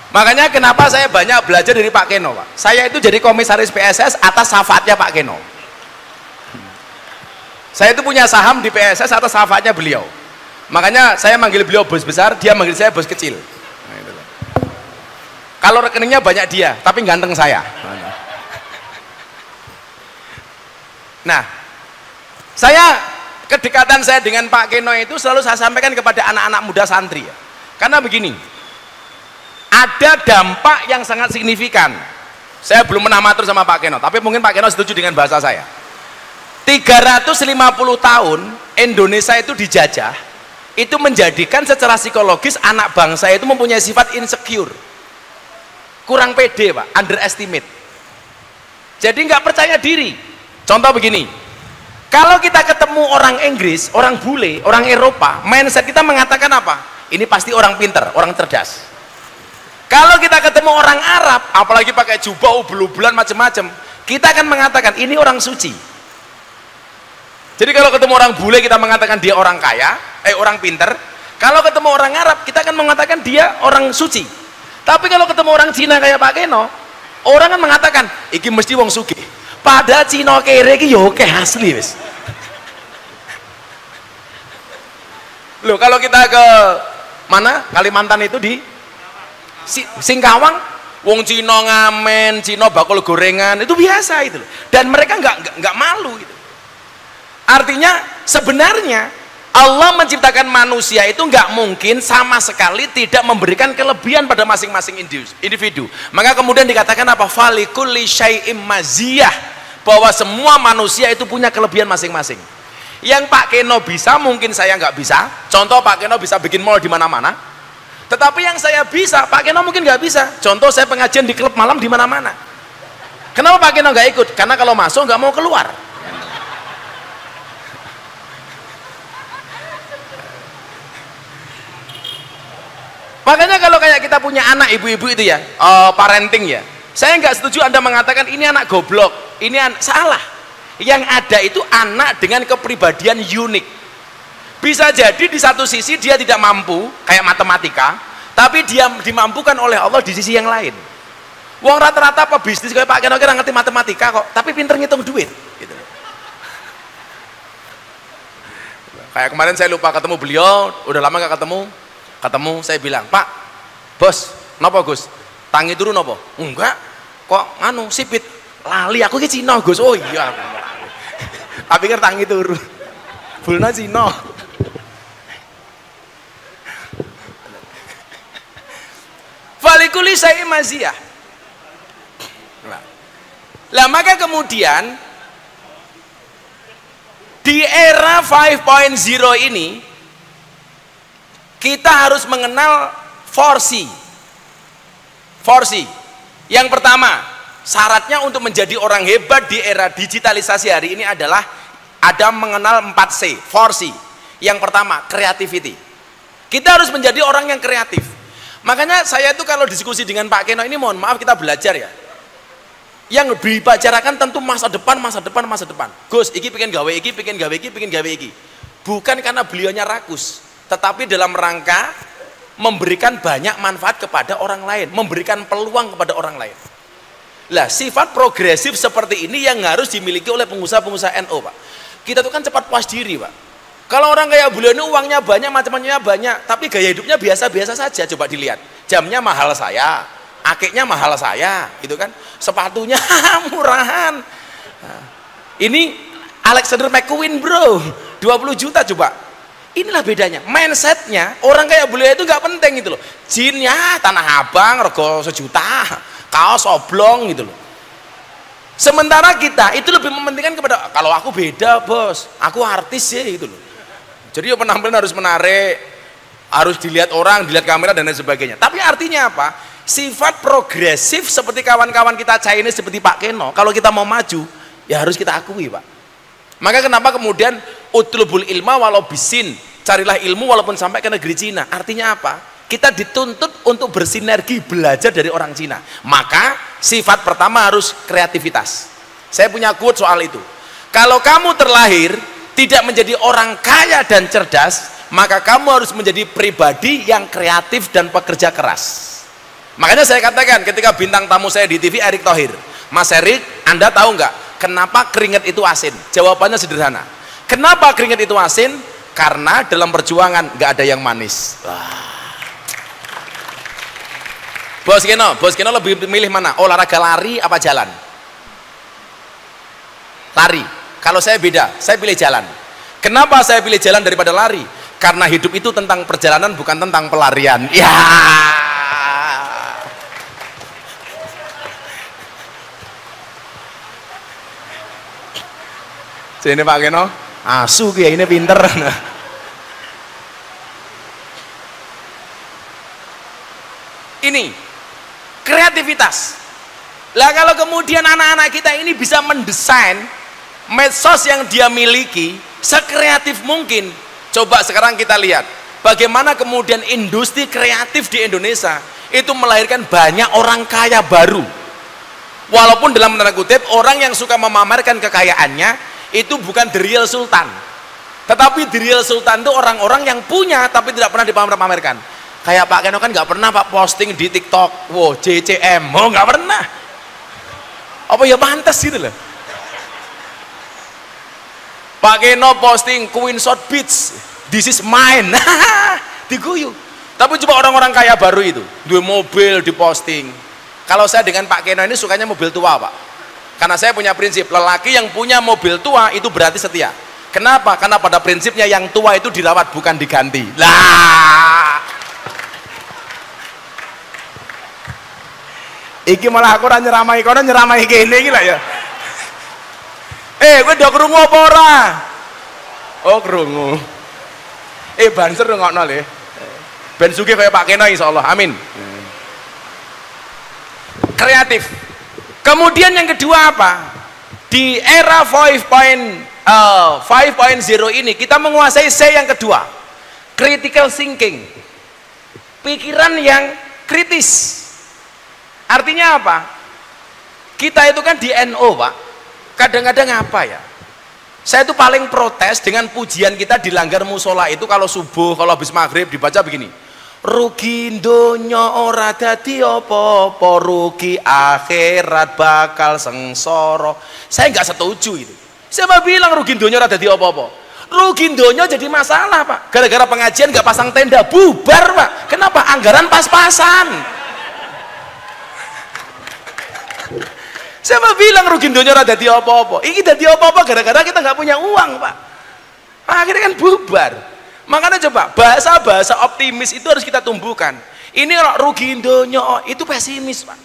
Makanya kenapa saya banyak belajar dari Pak Keno, Pak. Saya itu jadi komisaris PSS atas syafaatnya Pak Keno. Saya itu punya saham di PSS atas syafaatnya beliau. Makanya saya manggil beliau bos besar, dia manggil saya bos kecil. Nah, itu. Kalau rekeningnya banyak dia, tapi ganteng saya. Nah, kedekatan saya dengan Pak Keno itu selalu saya sampaikan kepada anak-anak muda santri ya. Karena begini, ada dampak yang sangat signifikan. Saya belum pernah matur sama Pak Keno, tapi mungkin Pak Keno setuju dengan bahasa saya. 350 tahun Indonesia itu dijajah, itu menjadikan secara psikologis anak bangsa itu mempunyai sifat insecure, kurang pede Pak, underestimate, jadi nggak percaya diri. Contoh begini, kalau kita ketemu orang Inggris, orang bule, orang Eropa, mindset kita mengatakan apa? ini pasti orang pinter, orang cerdas. Kalau kita ketemu orang Arab, apalagi pakai jubah ubel-ubelan macam-macam, kita akan mengatakan ini orang suci. Jadi kalau ketemu orang bule kita mengatakan dia orang kaya, orang pinter. Kalau ketemu orang Arab kita akan mengatakan dia orang suci. Tapi kalau ketemu orang Cina kayak Pak Keno, orang kan mengatakan iki mesti wong sugih. Padahal Cina kere iki yo oke asli wis. Loh, kalau kita ke mana? Kalimantan itu di Singkawang, wong Cina ngamen, Cina bakul gorengan, itu biasa itu loh. Dan mereka nggak malu gitu. Artinya sebenarnya Allah menciptakan manusia itu nggak mungkin sama sekali tidak memberikan kelebihan pada masing-masing individu. Maka kemudian dikatakan apa? Falikulli syai'im maziyah, bahwa semua manusia itu punya kelebihan masing-masing. Yang Pak Keno bisa mungkin saya nggak bisa. Contoh, Pak Keno bisa bikin mall di mana-mana. Tetapi yang saya bisa, Pak Keno mungkin nggak bisa. Contoh, saya pengajian di klub malam di mana-mana. Kenapa Pak Keno nggak ikut? Karena kalau masuk nggak mau keluar. Makanya kalau kayak kita punya anak, ibu-ibu itu ya, parenting ya, saya nggak setuju Anda mengatakan ini anak goblok, ini salah. Yang ada itu anak dengan kepribadian unik. Bisa jadi di satu sisi dia tidak mampu kayak matematika, tapi dia dimampukan oleh Allah di sisi yang lain. Wong rata-rata pebisnis kayak Pak Keno kira ngerti matematika kok, tapi pinter ngitung duit gitu. Kayak kemarin saya lupa ketemu beliau, udah lama gak ketemu, saya bilang, "Pak, bos, napa Gus? Tangi turu napa?" "Enggak, kok nganu sipit." "Lali aku ki Cina, Gus." "Oh iya." Tapi pikir tangi turu. Bulna Cina. Falikuli syai'im maziyah. Lah maka kemudian di era 5.0 ini kita harus mengenal 4C. Yang pertama, syaratnya untuk menjadi orang hebat di era digitalisasi hari ini adalah ada mengenal 4C. Yang pertama, creativity. Kita harus menjadi orang yang kreatif. Makanya saya itu kalau diskusi dengan Pak Keno ini, mohon maaf kita belajar ya. Yang dibicarakan tentu masa depan. Gus, iki pengen gawe iki. Bukan karena beliaunya rakus, tetapi dalam rangka memberikan banyak manfaat kepada orang lain, memberikan peluang kepada orang lain. Lah, sifat progresif seperti ini yang harus dimiliki oleh pengusaha-pengusaha NU, Pak. Kita tuh kan cepat puas diri, Pak. Kalau orang kayak beliau ini uangnya banyak, macam-macamnya banyak, tapi gaya hidupnya biasa-biasa saja. Coba dilihat, jamnya mahal saya, akiknya mahal saya, gitu kan? Sepatunya murahan. Nah, ini Alexander McQueen bro, 20 juta coba. Inilah bedanya, mindsetnya orang kayak beliau itu nggak penting gitu loh. Jinnya Tanah Abang, rego 1 juta, kaos oblong gitu loh. Sementara kita itu lebih mementingkan kepada, kalau aku beda bos, aku artis ya gitu loh. Jadi penampilan harus menarik, harus dilihat orang, dilihat kamera dan lain sebagainya. Tapi artinya apa? Sifat progresif seperti kawan-kawan kita Chinese seperti Pak Keno, kalau kita mau maju, ya harus kita akui, Pak. Maka kenapa kemudian utlubul ilma walau bisin, carilah ilmu walaupun sampai ke negeri Cina. Artinya apa? Kita dituntut untuk bersinergi, belajar dari orang Cina. Maka sifat pertama harus kreativitas. Saya punya quote soal itu. Kalau kamu terlahir tidak menjadi orang kaya dan cerdas, maka kamu harus menjadi pribadi yang kreatif dan pekerja keras. Makanya saya katakan ketika bintang tamu saya di TV Erick Thohir, "Mas Erick, Anda tahu nggak kenapa keringat itu asin?" Jawabannya sederhana. Kenapa keringat itu asin? Karena dalam perjuangan nggak ada yang manis. Bos Keno lebih milih mana? Olahraga lari apa jalan? Lari. Kalau saya beda, saya pilih jalan. Kenapa saya pilih jalan daripada lari? Karena hidup itu tentang perjalanan, bukan tentang pelarian. Ya. Sini Pak Keno, asu ya ini pinter. Ini kreativitas. Lah kalau kemudian anak-anak kita ini bisa mendesain medsos yang dia miliki sekreatif mungkin. Coba sekarang kita lihat bagaimana kemudian industri kreatif di Indonesia itu melahirkan banyak orang kaya baru. Walaupun dalam tanda kutip orang yang suka memamerkan kekayaannya itu bukan the real sultan, tetapi the real sultan itu orang-orang yang punya tapi tidak pernah dipamer-pamerkan. Kayak Pak Keno kan nggak pernah Pak posting di TikTok, wow JCM, oh nggak pernah. Apa ya pantas gitu loh. Pak Keno posting Queen Shot Beach, this is mine, diguyu. Tapi coba orang-orang kaya baru itu, dua mobil diposting. Kalau saya dengan Pak Keno ini sukanya mobil tua Pak, karena saya punya prinsip, lelaki yang punya mobil tua itu berarti setia. Kenapa? Karena pada prinsipnya yang tua itu dirawat bukan diganti. Lah, iki malah aku ora nyeramai kono nyeramai kene iki lah ya. Kowe ndok krungu apa ora? Oh krungu. Banser ngokno le. Ben sugih kaya Pak Keno insyaallah. Amin. Kreatif. Kemudian yang kedua apa? Di era 5.0 ini kita menguasai C yang kedua, critical thinking, pikiran yang kritis. Artinya apa? Kita itu kan di NO Pak, kadang-kadang apa ya, saya itu paling protes dengan pujian kita di langgar musola itu kalau subuh, kalau habis maghrib dibaca begini, rugi donya ora dadi apa-apa, rugi akhirat bakal sengsara. Saya nggak setuju itu. Siapa bilang rugi donya ora dadi apa-apa? Rugi donya jadi masalah Pak, gara-gara pengajian nggak pasang tenda bubar Pak. Kenapa? Anggaran pas-pasan. Siapa bilang rugi donya ora dadi apa-apa? Ini dadi apa-apa gara-gara kita nggak punya uang Pak. Akhirnya kan bubar. Makanya coba bahasa-bahasa optimis itu harus kita tumbuhkan. Ini rugi donya itu pesimis Pak.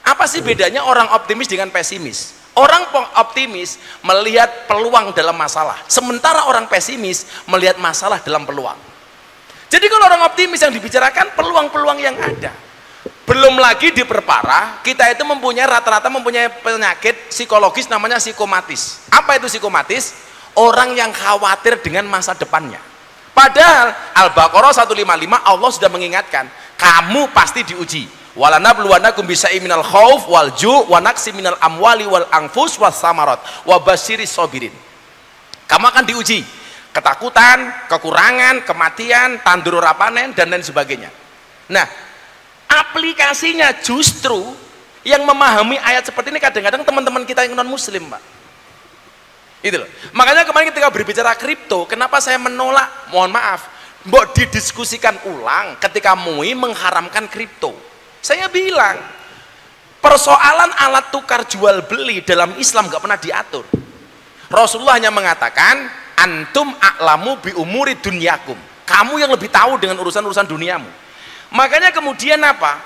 Apa sih bedanya orang optimis dengan pesimis? Orang optimis melihat peluang dalam masalah, sementara orang pesimis melihat masalah dalam peluang. Jadi kalau orang optimis yang dibicarakan peluang-peluang yang ada. Belum lagi diperparah, kita itu rata-rata mempunyai penyakit psikologis namanya psikomatis. Apa itu psikomatis? Orang yang khawatir dengan masa depannya. Padahal Al-Baqarah 155 Allah sudah mengingatkan, kamu pasti diuji. Walanabluwannakum bisyai'in minal khauf wal ju' wa naqsin minal amwali wal anfus was samarat wa basyiris sabirin. Kamu akan diuji, ketakutan, kekurangan, kematian, tandur ora panen dan lain sebagainya. Nah, aplikasinya justru yang memahami ayat seperti ini kadang-kadang teman-teman kita yang non muslim Pak. Itu loh. Makanya kemarin ketika berbicara kripto, kenapa saya menolak, mohon maaf, mbok didiskusikan ulang ketika MUI mengharamkan kripto. Saya bilang persoalan alat tukar jual beli dalam Islam nggak pernah diatur. Rasulullah hanya mengatakan antum a'lamu bi umuri dunyakum, kamu yang lebih tahu dengan urusan-urusan duniamu. Makanya kemudian apa?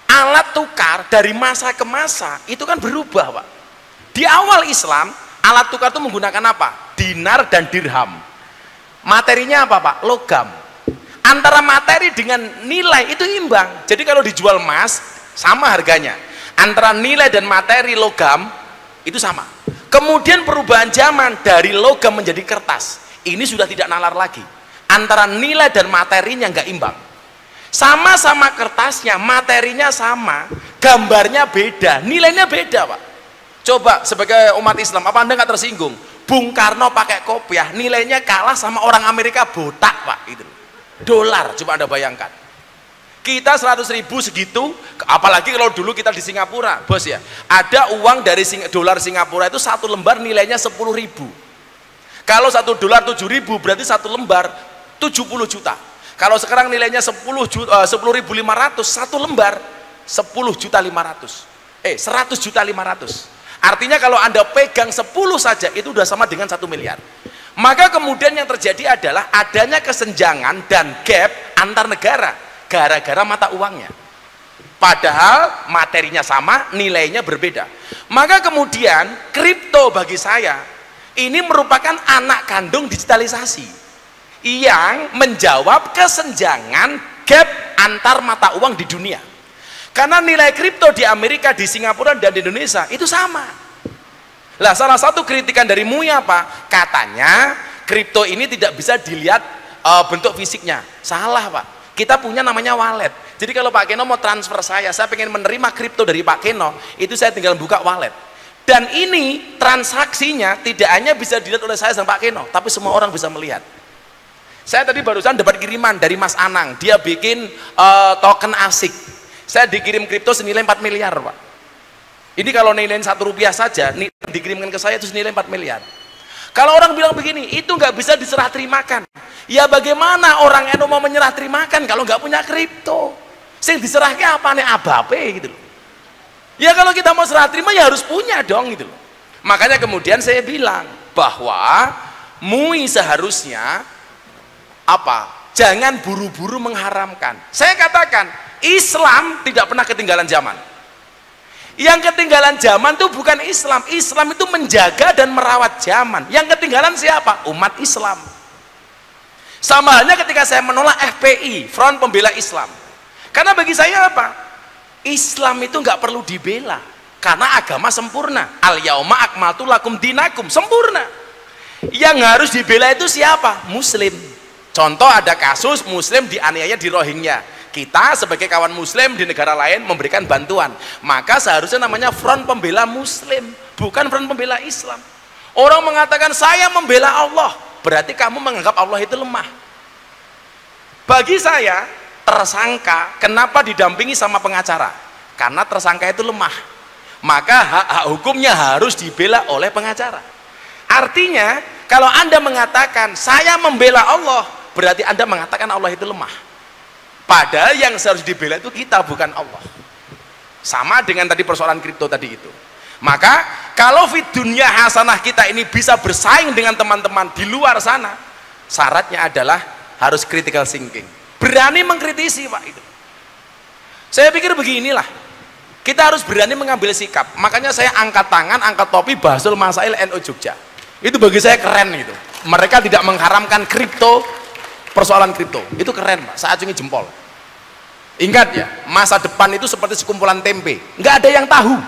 Alat tukar dari masa ke masa itu kan berubah Pak. Di awal Islam alat tukar itu menggunakan apa? Dinar dan dirham. Materinya apa Pak? Logam. Antara materi dengan nilai itu imbang. Jadi kalau dijual emas sama harganya. Antara nilai dan materi logam itu sama. Kemudian perubahan zaman dari logam menjadi kertas. Ini sudah tidak nalar lagi. Antara nilai dan materinya nggak imbang. Sama-sama kertasnya, materinya sama, gambarnya beda, nilainya beda Pak. Coba sebagai umat Islam, apa Anda nggak tersinggung? Bung Karno pakai kopiah, nilainya kalah sama orang Amerika botak Pak. Itu dolar, coba Anda bayangkan. Kita 100.000 segitu, apalagi kalau dulu kita di Singapura, bos ya. Ada uang dari dolar Singapura itu satu lembar nilainya 10.000. Kalau satu dolar 7.000 berarti satu lembar 70 juta. Kalau sekarang nilainya 10.500 satu lembar 10.500.000. 100.500.000. Artinya kalau Anda pegang 10 saja itu sudah sama dengan 1 miliar. Maka kemudian yang terjadi adalah adanya kesenjangan dan gap antar negara gara-gara mata uangnya. Padahal materinya sama, nilainya berbeda. Maka kemudian kripto bagi saya ini merupakan anak kandung digitalisasi yang menjawab kesenjangan gap antar mata uang di dunia. Karena nilai kripto di Amerika, di Singapura dan di Indonesia itu sama. Lah salah satu kritikan dari MUI apa? Katanya kripto ini tidak bisa dilihat bentuk fisiknya. Salah Pak, kita punya namanya wallet. Jadi kalau Pak Keno mau transfer saya pengen menerima kripto dari Pak Keno, itu saya tinggal buka wallet. Dan ini transaksinya tidak hanya bisa dilihat oleh saya dan Pak Keno, tapi semua orang bisa melihat. Saya tadi barusan dapat kiriman dari Mas Anang, dia bikin token asik. Saya dikirim kripto senilai 4 miliar Pak. Ini kalau nilai 1 rupiah saja, dikirimkan ke saya itu senilai 4 miliar. Kalau orang bilang begini, itu nggak bisa diserah terimakan. Ya bagaimana orang NU mau menyerah terimakan kalau nggak punya kripto? Sing diserahnya apa nih abape gitu loh. Ya kalau kita mau serah terima ya harus punya dong gitu loh. Makanya kemudian saya bilang bahwa MUI seharusnya apa? Jangan buru-buru mengharamkan. Saya katakan Islam tidak pernah ketinggalan zaman. Yang ketinggalan zaman itu bukan Islam. Islam itu menjaga dan merawat zaman. Yang ketinggalan siapa? Umat Islam. Sama halnya ketika saya menolak FPI, Front Pembela Islam. Karena bagi saya apa? Islam itu nggak perlu dibela karena agama sempurna. Al yauma akmaltu lakum dinakum, sempurna. Yang harus dibela itu siapa? Muslim. Contoh ada kasus Muslim dianiaya di Rohingya. Kita sebagai kawan Muslim di negara lain memberikan bantuan. Maka seharusnya namanya Front Pembela Muslim, bukan Front Pembela Islam. Orang mengatakan saya membela Allah, berarti kamu menganggap Allah itu lemah. Bagi saya tersangka kenapa didampingi sama pengacara? Karena tersangka itu lemah, maka hak hukumnya harus dibela oleh pengacara. Artinya kalau Anda mengatakan saya membela Allah, berarti Anda mengatakan Allah itu lemah, padahal yang harus dibela itu kita, bukan Allah. Sama dengan tadi persoalan kripto tadi itu. Maka kalau fit dunia hasanah kita ini bisa bersaing dengan teman-teman di luar sana, syaratnya adalah harus critical thinking, berani mengkritisi Pak. Itu saya pikir beginilah, kita harus berani mengambil sikap. Makanya saya angkat tangan, angkat topi Basul Masail NU Jogja. Itu bagi saya keren itu. Mereka tidak mengharamkan kripto, persoalan kripto. Itu keren Pak, saya acungi jempol. Ingat ya, masa depan itu seperti sekumpulan tempe, nggak ada yang tahu.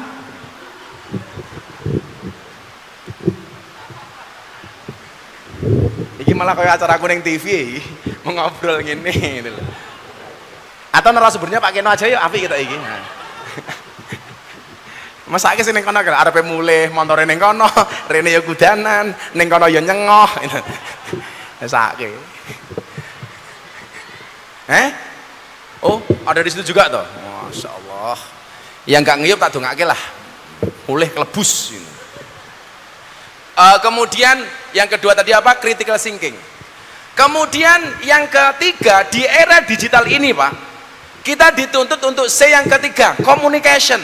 Ini malah kayak acara kuning TV mengobrol gini gitu. Atau narasumbernya Pak Keno aja ya, api kita ini. Masa ke sini kono kan arepe mulih montore ning kono, rene ya kudanan, ning kono ya nyengoh. Sakit. Oh, ada di situ juga toh. Masya Allah. Yang nggak ngiyup tak dongake lah. Mulih kelebus. Kemudian yang kedua tadi apa? Critical thinking. Kemudian yang ketiga, di era digital ini Pak, kita dituntut untuk C yang ketiga, communication.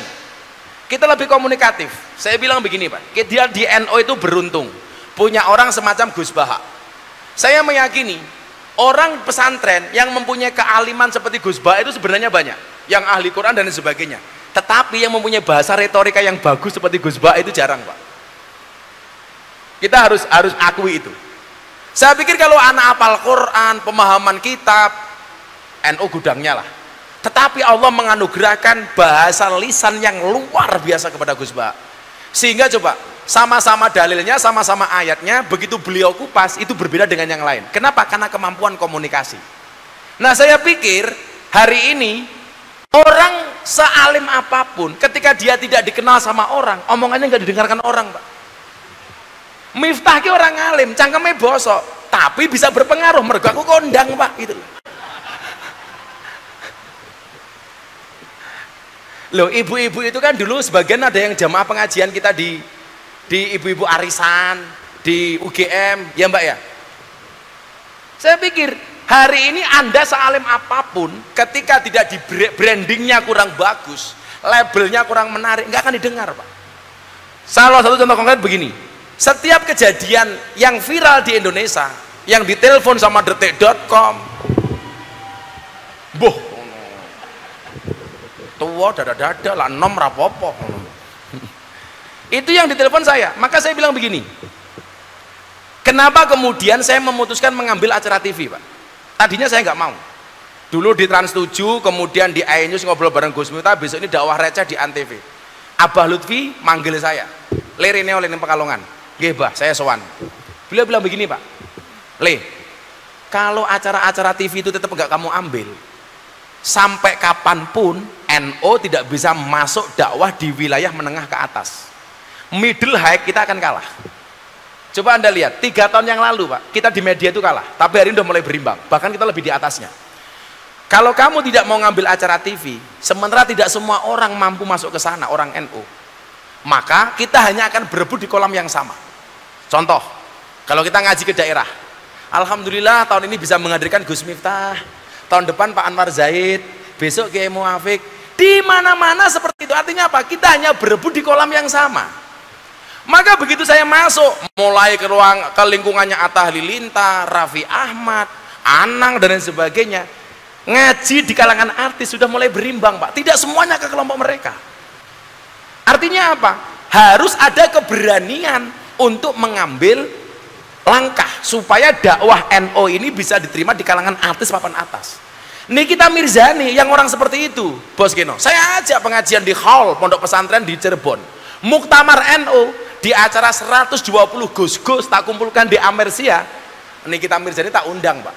Kita lebih komunikatif. Saya bilang begini Pak, dia di NU itu beruntung punya orang semacam Gus Baha. Saya meyakini orang pesantren yang mempunyai kealiman seperti Gus Baha itu sebenarnya banyak, yang ahli Quran dan sebagainya. Tetapi yang mempunyai bahasa retorika yang bagus seperti Gus Baha itu jarang Pak. Kita harus akui itu. Saya pikir kalau anak hafal Quran, pemahaman kitab, NU gudangnya lah. Tetapi Allah menganugerahkan bahasa lisan yang luar biasa kepada Gus Baha. Sehingga coba, sama-sama dalilnya, sama-sama ayatnya, begitu beliau kupas, itu berbeda dengan yang lain. Kenapa? Karena kemampuan komunikasi. Nah saya pikir, hari ini, orang sealim apapun, ketika dia tidak dikenal sama orang, omongannya nggak didengarkan orang Pak. Miftah ki orang alim, cangkeme bosok, tapi bisa berpengaruh, mergo aku kondang Pak, gitu loh. Ibu-ibu itu kan dulu sebagian ada yang jamaah pengajian kita di ibu-ibu arisan, di UGM, ya Mbak ya. Saya pikir hari ini Anda sealim apapun, ketika tidak di brandingnya kurang bagus, labelnya kurang menarik, nggak akan didengar Pak. Salah satu contoh konkret begini, setiap kejadian yang viral di Indonesia, yang ditelepon sama detik.com, boh tua dada-dada lah nom rapopo, itu yang ditelepon saya. Maka saya bilang begini, kenapa kemudian saya memutuskan mengambil acara TV Pak. Tadinya saya nggak mau, dulu di Trans 7, kemudian di iNews ngobrol bareng Gus Miftah, besok ini dakwah receh di Antv. Abah Lutfi manggil saya, lerene oleh Pekalongan, nggih Bah, saya sowan. Beliau bilang begini Pak, Le, Kalau acara-acara TV itu tetap enggak kamu ambil, sampai kapanpun NO tidak bisa masuk dakwah di wilayah menengah ke atas. Middle high kita akan kalah. Coba Anda lihat, 3 tahun yang lalu Pak, kita di media itu kalah, tapi hari ini udah mulai berimbang, bahkan kita lebih di atasnya. Kalau kamu tidak mau ngambil acara TV, sementara tidak semua orang mampu masuk ke sana, orang NO, maka kita hanya akan berebut di kolam yang sama. Contoh, kalau kita ngaji ke daerah, alhamdulillah tahun ini bisa menghadirkan Gus Miftah, tahun depan Pak Anwar Zaid, besok Kiai Muafik, di mana-mana seperti itu. Artinya apa? Kita hanya berebut di kolam yang sama. Maka begitu saya masuk, mulai ke lingkungannya Atta Halilintar, Raffi Ahmad, Anang dan lain sebagainya, ngaji di kalangan artis sudah mulai berimbang Pak, tidak semuanya ke kelompok mereka. Artinya apa? Harus ada keberanian untuk mengambil langkah supaya dakwah NO ini bisa diterima di kalangan artis papan atas. Nikita Mirzani yang orang seperti itu, Bos Geno, saya ajak pengajian di hall pondok pesantren di Cirebon, muktamar NO, di acara 120 gus-gus tak kumpulkan di Amersia, Nikita Mirzani tak undang Pak.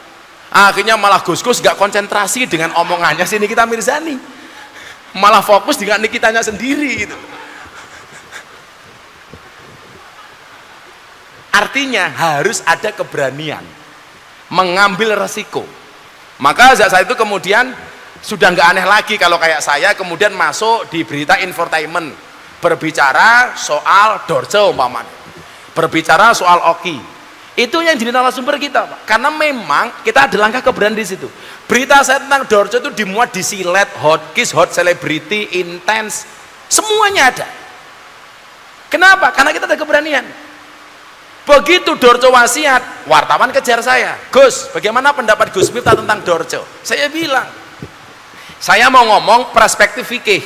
Akhirnya malah gus-gus gak konsentrasi dengan omongannya si Nikita Mirzani, malah fokus dengan Nikitanya sendiri gitu. Artinya harus ada keberanian mengambil resiko. Maka saat itu kemudian sudah nggak aneh lagi kalau kayak saya kemudian masuk di berita infotainment, berbicara soal Dorce umpamanya, berbicara soal Oki. Itu yang jadi narasumber kita Pak, karena memang kita ada langkah keberanian di situ. Berita saya tentang Dorce itu dimuat di Silet, Hot Kiss, Hot Celebrity, Intense, semuanya ada. Kenapa? Karena kita ada keberanian. Begitu Dorce wasiat, wartawan kejar saya, Gus, bagaimana pendapat Gus Miftah tentang Dorce? Saya bilang, saya mau ngomong perspektif fikih,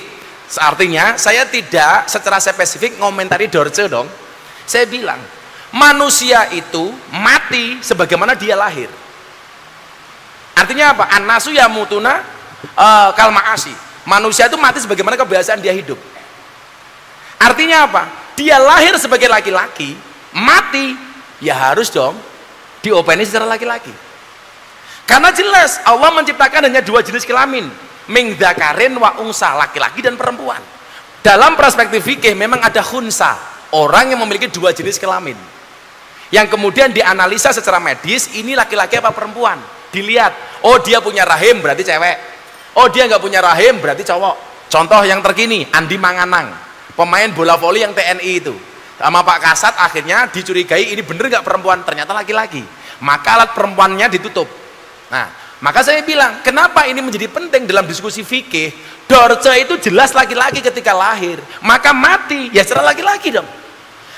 artinya saya tidak secara spesifik ngomentari Dorce dong. Saya bilang, manusia itu mati sebagaimana dia lahir. Artinya apa? An-nasu yamutuna kal ma'asi. Manusia itu mati sebagaimana kebiasaan dia hidup. Artinya apa? Dia lahir sebagai laki-laki, mati ya harus dong diopeni secara laki-laki. Karena jelas Allah menciptakan hanya 2 jenis kelamin, min dzakarin wa unsa, laki-laki dan perempuan. Dalam perspektif fikih memang ada khunsa, orang yang memiliki 2 jenis kelamin, yang kemudian dianalisa secara medis, ini laki-laki apa perempuan. Dilihat, oh dia punya rahim berarti cewek, oh dia nggak punya rahim berarti cowok. Contoh yang terkini, Andi Manganang, pemain bola voli yang TNI itu, sama Pak Kasat akhirnya dicurigai ini bener nggak perempuan, ternyata laki-laki, maka alat perempuannya ditutup. Nah, maka saya bilang kenapa ini menjadi penting dalam diskusi fikih. Dorce itu jelas laki-laki ketika lahir, maka mati ya secara laki-laki dong.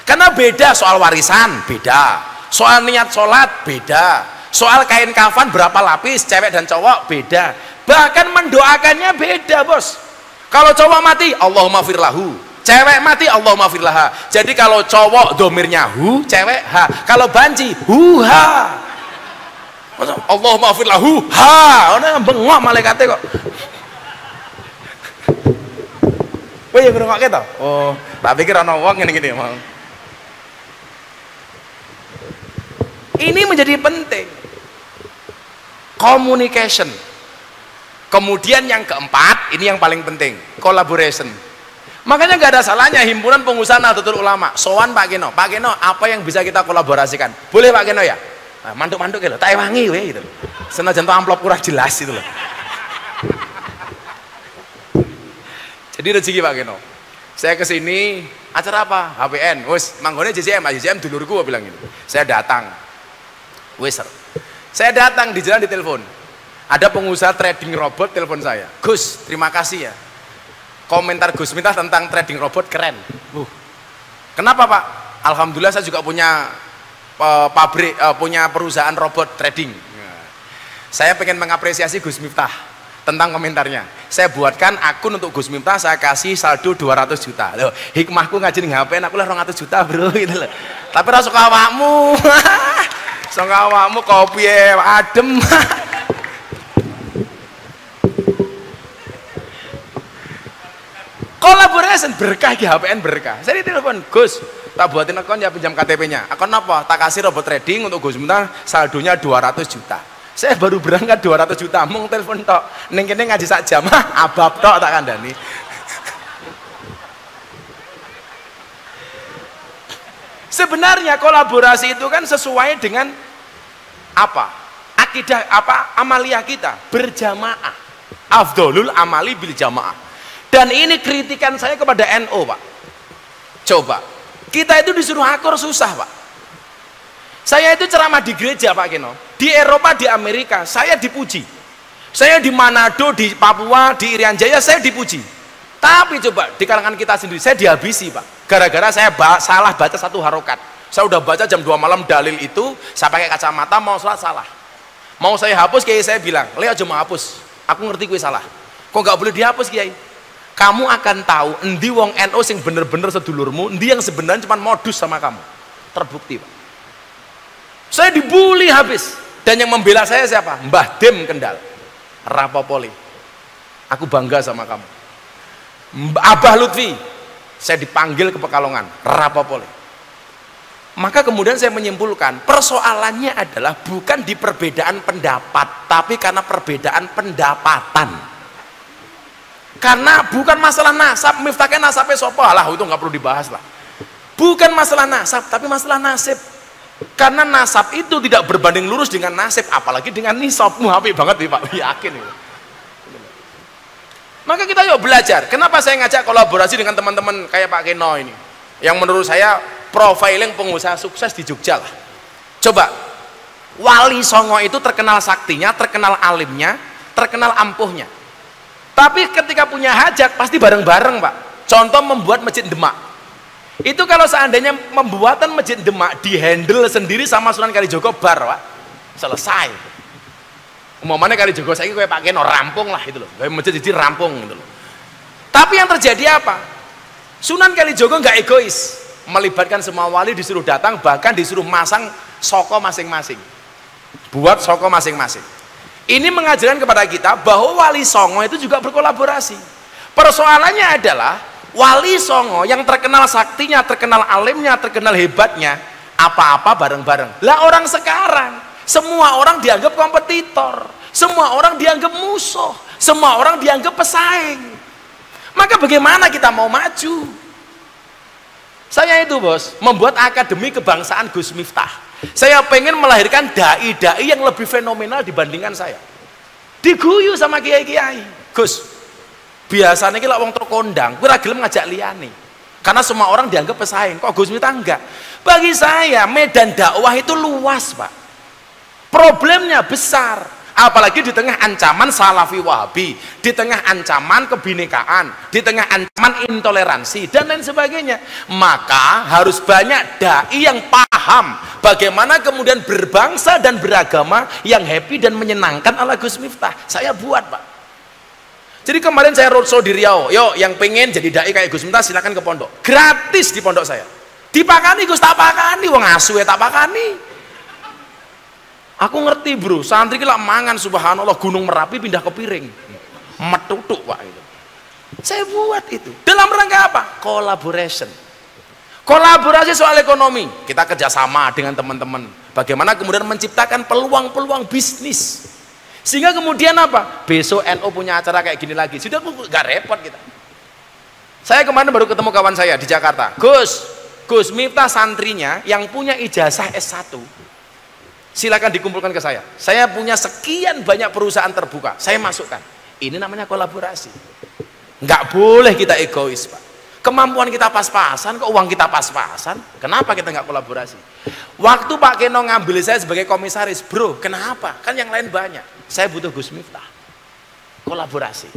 Karena beda soal warisan, beda soal niat sholat, beda soal kain kafan berapa lapis cewek dan cowok, beda, bahkan mendoakannya beda Bos. Kalau cowok mati Allahumma firlahu, cewek mati Allahumma firlaha. Jadi kalau cowok domirnya hu, cewek ha. Kalau banci ha. Allahumma firlahu ha. Ono bengok malaikate kok. Kowe yo ngrungokke to? Oh, tak pikir ana wong ngene-ngene mau. Ini menjadi penting. Communication. Kemudian yang keempat, ini yang paling penting, collaboration. Makanya nggak ada salahnya himpunan pengusaha Nahdlatul Ulama sowan Pak Geno, Pak Geno apa yang bisa kita kolaborasikan, boleh Pak Geno ya, nah, mantuk-mantuk gitu, tak ewangi we gitu, senajan tuh amplop kurang jelas itu loh. Jadi rezeki Pak Geno, saya kesini acara apa, HPN, wes manggone JCM dulurku bilang gitu, saya datang, wes, saya datang di jalan ditelepon, ada pengusaha trading robot telepon saya, Gus terima kasih ya, komentar Gus Miftah tentang trading robot keren. Kenapa Pak? Alhamdulillah saya juga punya pabrik, punya perusahaan robot trading. Saya pengen mengapresiasi Gus Miftah tentang komentarnya. Saya buatkan akun untuk Gus Miftah, saya kasih saldo 200 juta. Loh, hikmahku ngaji ning HP aku lah 200 juta bro gitu loh. Tapi ra suka awakmu. Suka awakmu kopi adem. Collaboration berkah di HPN berkah. Saya ditelepon, Gus, tak buatin akun ya pinjam KTP-nya. Akun apa? Tak kasih robot trading untuk Gus Miftah, saldonya 200 juta. Saya baru berangkat 200 juta, mung telepon tok. Ning kene ngaji sak jam, abab tok tak kandhani. Sebenarnya kolaborasi itu kan sesuai dengan apa? Akidah apa? Amaliyah kita berjamaah. Afdholul amali bil jamaah. Dan ini kritikan saya kepada NU, Pak. Coba, kita itu disuruh akur susah, Pak. Saya itu ceramah di gereja, Pak Keno. Di Eropa, di Amerika, saya dipuji. Saya di Manado, di Papua, di Irian Jaya, saya dipuji. Tapi coba, di kalangan kita sendiri, saya dihabisi, Pak. Gara-gara saya salah baca satu harokat. Saya udah baca jam 2 malam dalil itu, saya pakai kacamata, mau sholat salah. Mau saya hapus, Kiai saya bilang, "Le aja mau hapus. Aku ngerti gue salah." Kok nggak boleh dihapus, Kiai? Kamu akan tahu, endi wong NU sing bener-bener sedulurmu, endi yang sebenarnya cuma modus sama kamu. Terbukti, Pak. Saya dibully habis, dan yang membela saya siapa? Mbah Dem Kendal, Rapopoli. Aku bangga sama kamu. Abah Lutfi, saya dipanggil ke Pekalongan, Rapopoli. Maka kemudian saya menyimpulkan, persoalannya adalah bukan di perbedaan pendapat, tapi karena perbedaan pendapatan. Karena bukan masalah nasab, miftahnya nasabnya sopa lah, itu nggak perlu dibahas lah. Bukan masalah nasab, tapi masalah nasib. Karena nasab itu tidak berbanding lurus dengan nasib, apalagi dengan nisab. Muhafi banget nih Pak, yakin itu. Maka kita yuk belajar. Kenapa saya ngajak kolaborasi dengan teman-teman kayak Pak Keno ini, yang menurut saya profiling pengusaha sukses di Jogja lah. Coba, Wali Songo itu terkenal saktinya, terkenal alimnya, terkenal ampuhnya. Tapi ketika punya hajat pasti bareng-bareng, Pak. Contoh membuat masjid Demak. Itu kalau seandainya pembuatan masjid Demak dihandle sendiri sama Sunan Kalijogo bar, Pak, selesai. Umumnya Kalijogo saya kayak Pak Keno rampung lah itu loh, kayak masjid jadi rampung gitu loh. Tapi yang terjadi apa? Sunan Kalijogo nggak egois, melibatkan semua wali, disuruh datang, bahkan disuruh masang soko masing-masing, buat soko masing-masing. Ini mengajarkan kepada kita bahwa Wali Songo itu juga berkolaborasi. Persoalannya adalah Wali Songo yang terkenal saktinya, terkenal alimnya, terkenal hebatnya, apa-apa bareng-bareng. Lah orang sekarang, semua orang dianggap kompetitor, semua orang dianggap musuh, semua orang dianggap pesaing. Maka bagaimana kita mau maju? Saya itu, Bos, membuat Akademi Kebangsaan Gus Miftah. Saya pengen melahirkan dai-dai yang lebih fenomenal dibandingkan saya. Diguyu sama kiai-kiai. Gus, biasanya kita wong terkondang, gue gelem ngajak liyane. Karena semua orang dianggap pesaing. Kok Gus Miftah enggak? Bagi saya medan dakwah itu luas, Pak. Problemnya besar. Apalagi di tengah ancaman salafi wahabi, di tengah ancaman kebinekaan, di tengah ancaman intoleransi dan lain sebagainya. Maka harus banyak dai yang paham bagaimana kemudian berbangsa dan beragama yang happy dan menyenangkan ala Gus Miftah. Saya buat, Pak. Jadi kemarin saya roadshow di Riau. Yo, yang pengen jadi dai kayak Gus Miftah silakan ke pondok. Gratis di pondok saya. Dipakani Gus, tak pakani, wong asu ya tak pakani. Aku ngerti, Bro, santri kita mangan subhanallah Gunung Merapi pindah ke piring. Metutuk, Pak, itu. Saya buat itu. Dalam rangka apa? Collaboration. Kolaborasi soal ekonomi. Kita kerjasama dengan teman-teman. Bagaimana kemudian menciptakan peluang-peluang bisnis. Sehingga kemudian apa? Besok NU punya acara kayak gini lagi. Sudah nggak repot kita. Saya kemarin baru ketemu kawan saya di Jakarta. Gus Miftah santrinya yang punya ijazah S1. Silakan dikumpulkan ke saya. Saya punya sekian banyak perusahaan terbuka. Saya masukkan. Ini namanya kolaborasi. Nggak boleh kita egois, Pak. Kemampuan kita pas-pasan, kok uang kita pas-pasan. Kenapa kita nggak kolaborasi? Waktu Pak Keno ngambil saya sebagai komisaris, Bro, kenapa? Kan yang lain banyak. Saya butuh Gus Miftah. Kolaborasi.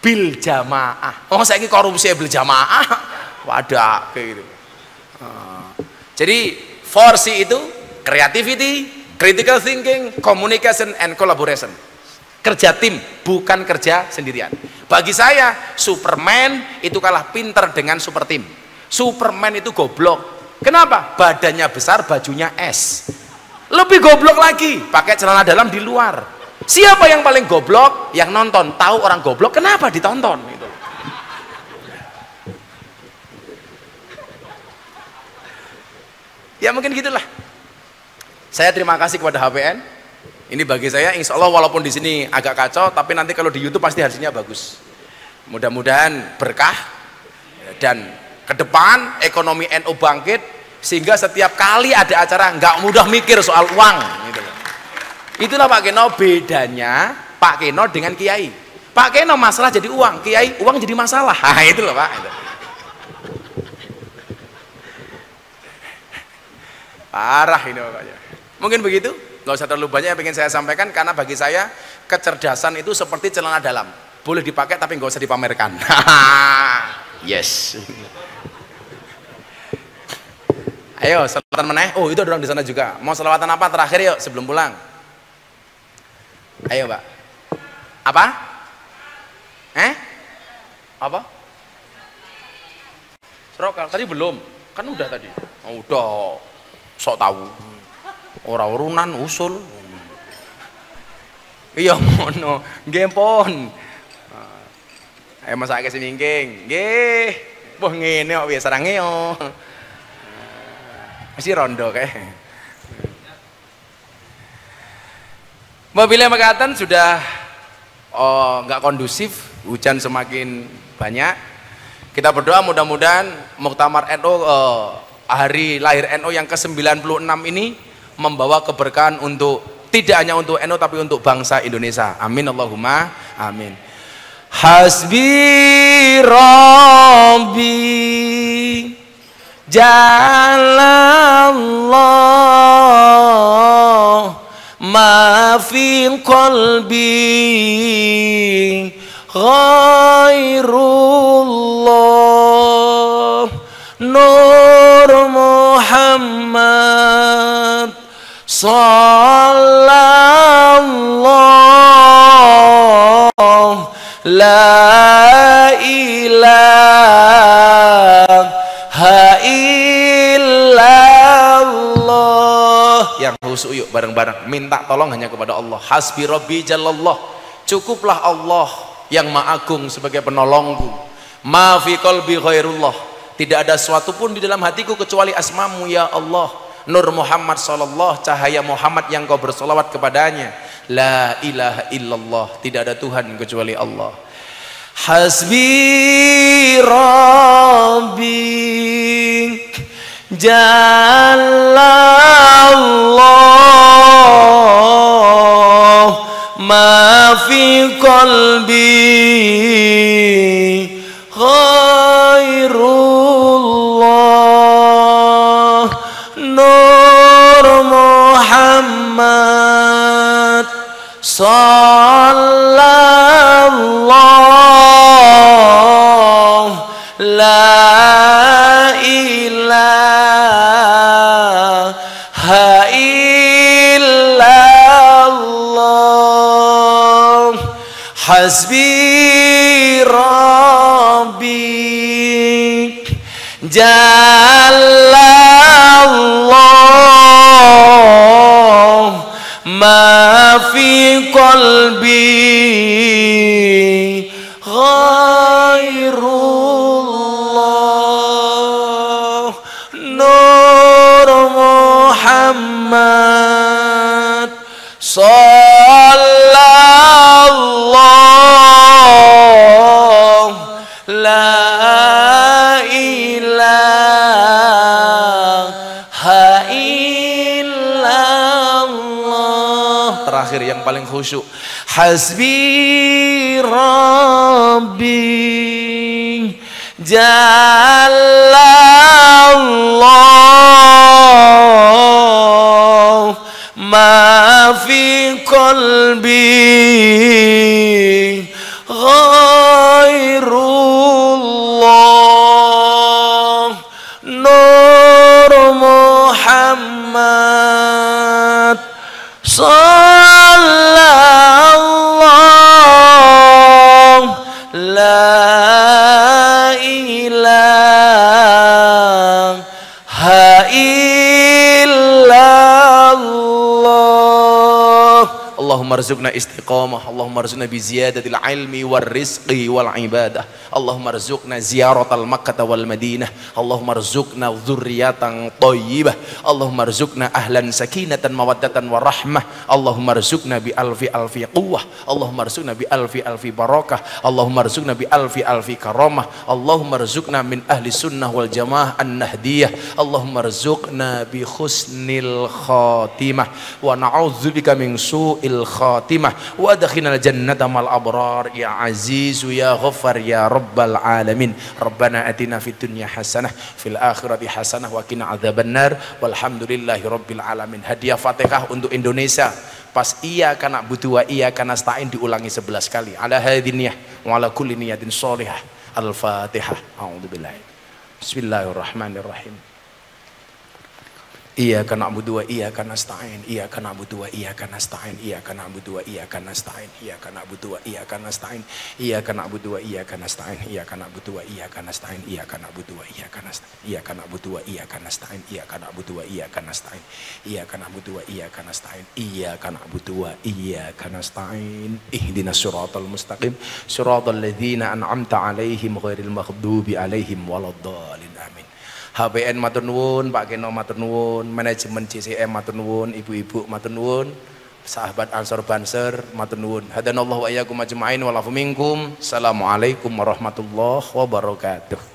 Bil jamaah. Oh, saya ini korupsi bil jamaah. Wadah, kayak gitu. Jadi, forsi itu creativity, critical thinking, communication, and collaboration. Kerja tim, bukan kerja sendirian. Bagi saya, Superman itu kalah pinter dengan super tim. Superman itu goblok. Kenapa? Badannya besar, bajunya es. Lebih goblok lagi, pakai celana dalam di luar. Siapa yang paling goblok? Yang nonton. Tahu orang goblok, kenapa ditonton? Gitu. Ya mungkin gitulah. Saya terima kasih kepada HPN Ini bagi saya insya Allah walaupun di sini agak kacau, tapi nanti kalau di YouTube pasti hasilnya bagus. Mudah-mudahan berkah dan ke depan ekonomi NU bangkit sehingga setiap kali ada acara nggak mudah mikir soal uang. Gitu. Itulah Pak Keno bedanya Pak Keno dengan Kiai. Pak Keno masalah jadi uang, Kiai uang jadi masalah. Nah, itu loh Pak. Itu. Parah ini Pak. Mungkin begitu. Nggak usah terlalu banyak yang ingin saya sampaikan karena bagi saya kecerdasan itu seperti celana dalam, boleh dipakai tapi nggak usah dipamerkan. Yes. Ayo selawatan meneh. Oh itu ada orang di sana juga. Mau selawatan apa terakhir yuk sebelum pulang? Ayo Pak. Apa? Apa? Serokal tadi belum? Kan udah tadi. Oh, udah. Sok tahu. Orang urunan usul. Iya mono, nggih pun. Ayo masake semingking. Nggih. Wah ngene kok wis sarange yo. Masih rondo kayak. Mobilnya mengatakan sudah nggak kondusif, hujan semakin banyak. Kita berdoa mudah-mudahan Muktamar NU hari lahir NU yang ke-96 ini membawa keberkahan untuk tidak hanya untuk NU tapi untuk bangsa Indonesia. Amin Allahumma amin. Hasbi Rabbi Jalallah ma fi qalbi ghairullah Nur Muhammad sallallahu la ilaha illallah. Yang khusyuk yuk bareng-bareng minta tolong hanya kepada Allah. Hasbi Rabbi Jalallah, cukuplah Allah yang Maha Agung sebagai penolongku. Ma fi qalbi ghairullah, tidak ada sesuatu pun di dalam hatiku kecuali asmamu ya Allah. Nur Muhammad sallallahu, cahaya Muhammad yang kau bersolawat kepadanya. La ilaha illallah, tidak ada Tuhan kecuali Allah. Hasbi Rabbi Jalallah ma fi qalbi ghairullah Nur Muhammad sallallahu la ilaha illallah. Hasbi Rabbi Jalallah ma fi qalbi ghairullah Nur Muhammad sallallahu la ilaha illallah. Terakhir yang paling khusyuk. Hasbi Rabbi Jalallah ma fi qalbi ghairullah Nur Muhammad sallallahu la ilaha illallah. Allahumma Allahumma rzuqna istiqamah, Allahumma rzuqna bi ziyadatil ilmi war rizqi wal ibadah, Allahumma rzuqna ziyaratal Makkah wal Madinah, Allahumma rzuqna dzurriyyatan thayyibah, Allahumma rzuqna ahlan sakinatan mawaddatan warahmah, Allahumma rzuqna bi alfi alfi quwwah, Allahumma rzuqna bi alfi alfi barakah, Allahumma rzuqna bi alfi alfi karamah, Allahumma rzuqna min ahli sunnah wal jamaah an-nahdiyah, Allahumma rzuqna bi husnil khatimah wa na'udzubika min su'il khatimah wa adkhilna jannata mal abrar ya azizu ya ghaffar ya rabbal alamin. Rabbana atina fid dunya hasanah fil akhirati hasanah wa qina adzabannar walhamdulillahi rabbil alamin. Hadiah Fatihah untuk Indonesia pas iyyaka na'budu wa iyyaka nasta'in diulangi 11 kali ala hadhihi niyyah wa ala kulli niyatin shalihah. Al-Fatihah. A'udzubillahi. Bismillahirrahmanirrahim. Iyyaka na'budu wa iyyaka nasta'in, iyyaka na'budu wa iyyaka nasta'in, iyyaka na'budu wa iyyaka nasta'in, iyyaka na'budu wa iyyaka nasta'in, iyyaka na'budu wa iyyaka nasta'in, iyyaka na'budu wa iyyaka nasta'in, iyyaka na'budu wa iyyaka nasta'in, iyyaka na'budu wa iyyaka nasta'in, iyyaka na'budu wa iyyaka nasta'in, iyyaka na'budu wa iyyaka nasta'in, iyyaka na'budu wa iyyaka nasta'in, ihdinas siratal mustaqim, siratal ladzina an'amta 'alaihim ghairil maghdubi 'alaihim waladdallin. Amin. HPN matur nuwun, Pak Keno matur nuwun, manajemen CCM matur nuwun, ibu-ibu matur nuwun, sahabat Ansor Banser matur nuwun. Hadanallahu wa iyyakum ajma'in wa lafu minkum. Assalamualaikum warahmatullahi wabarakatuh.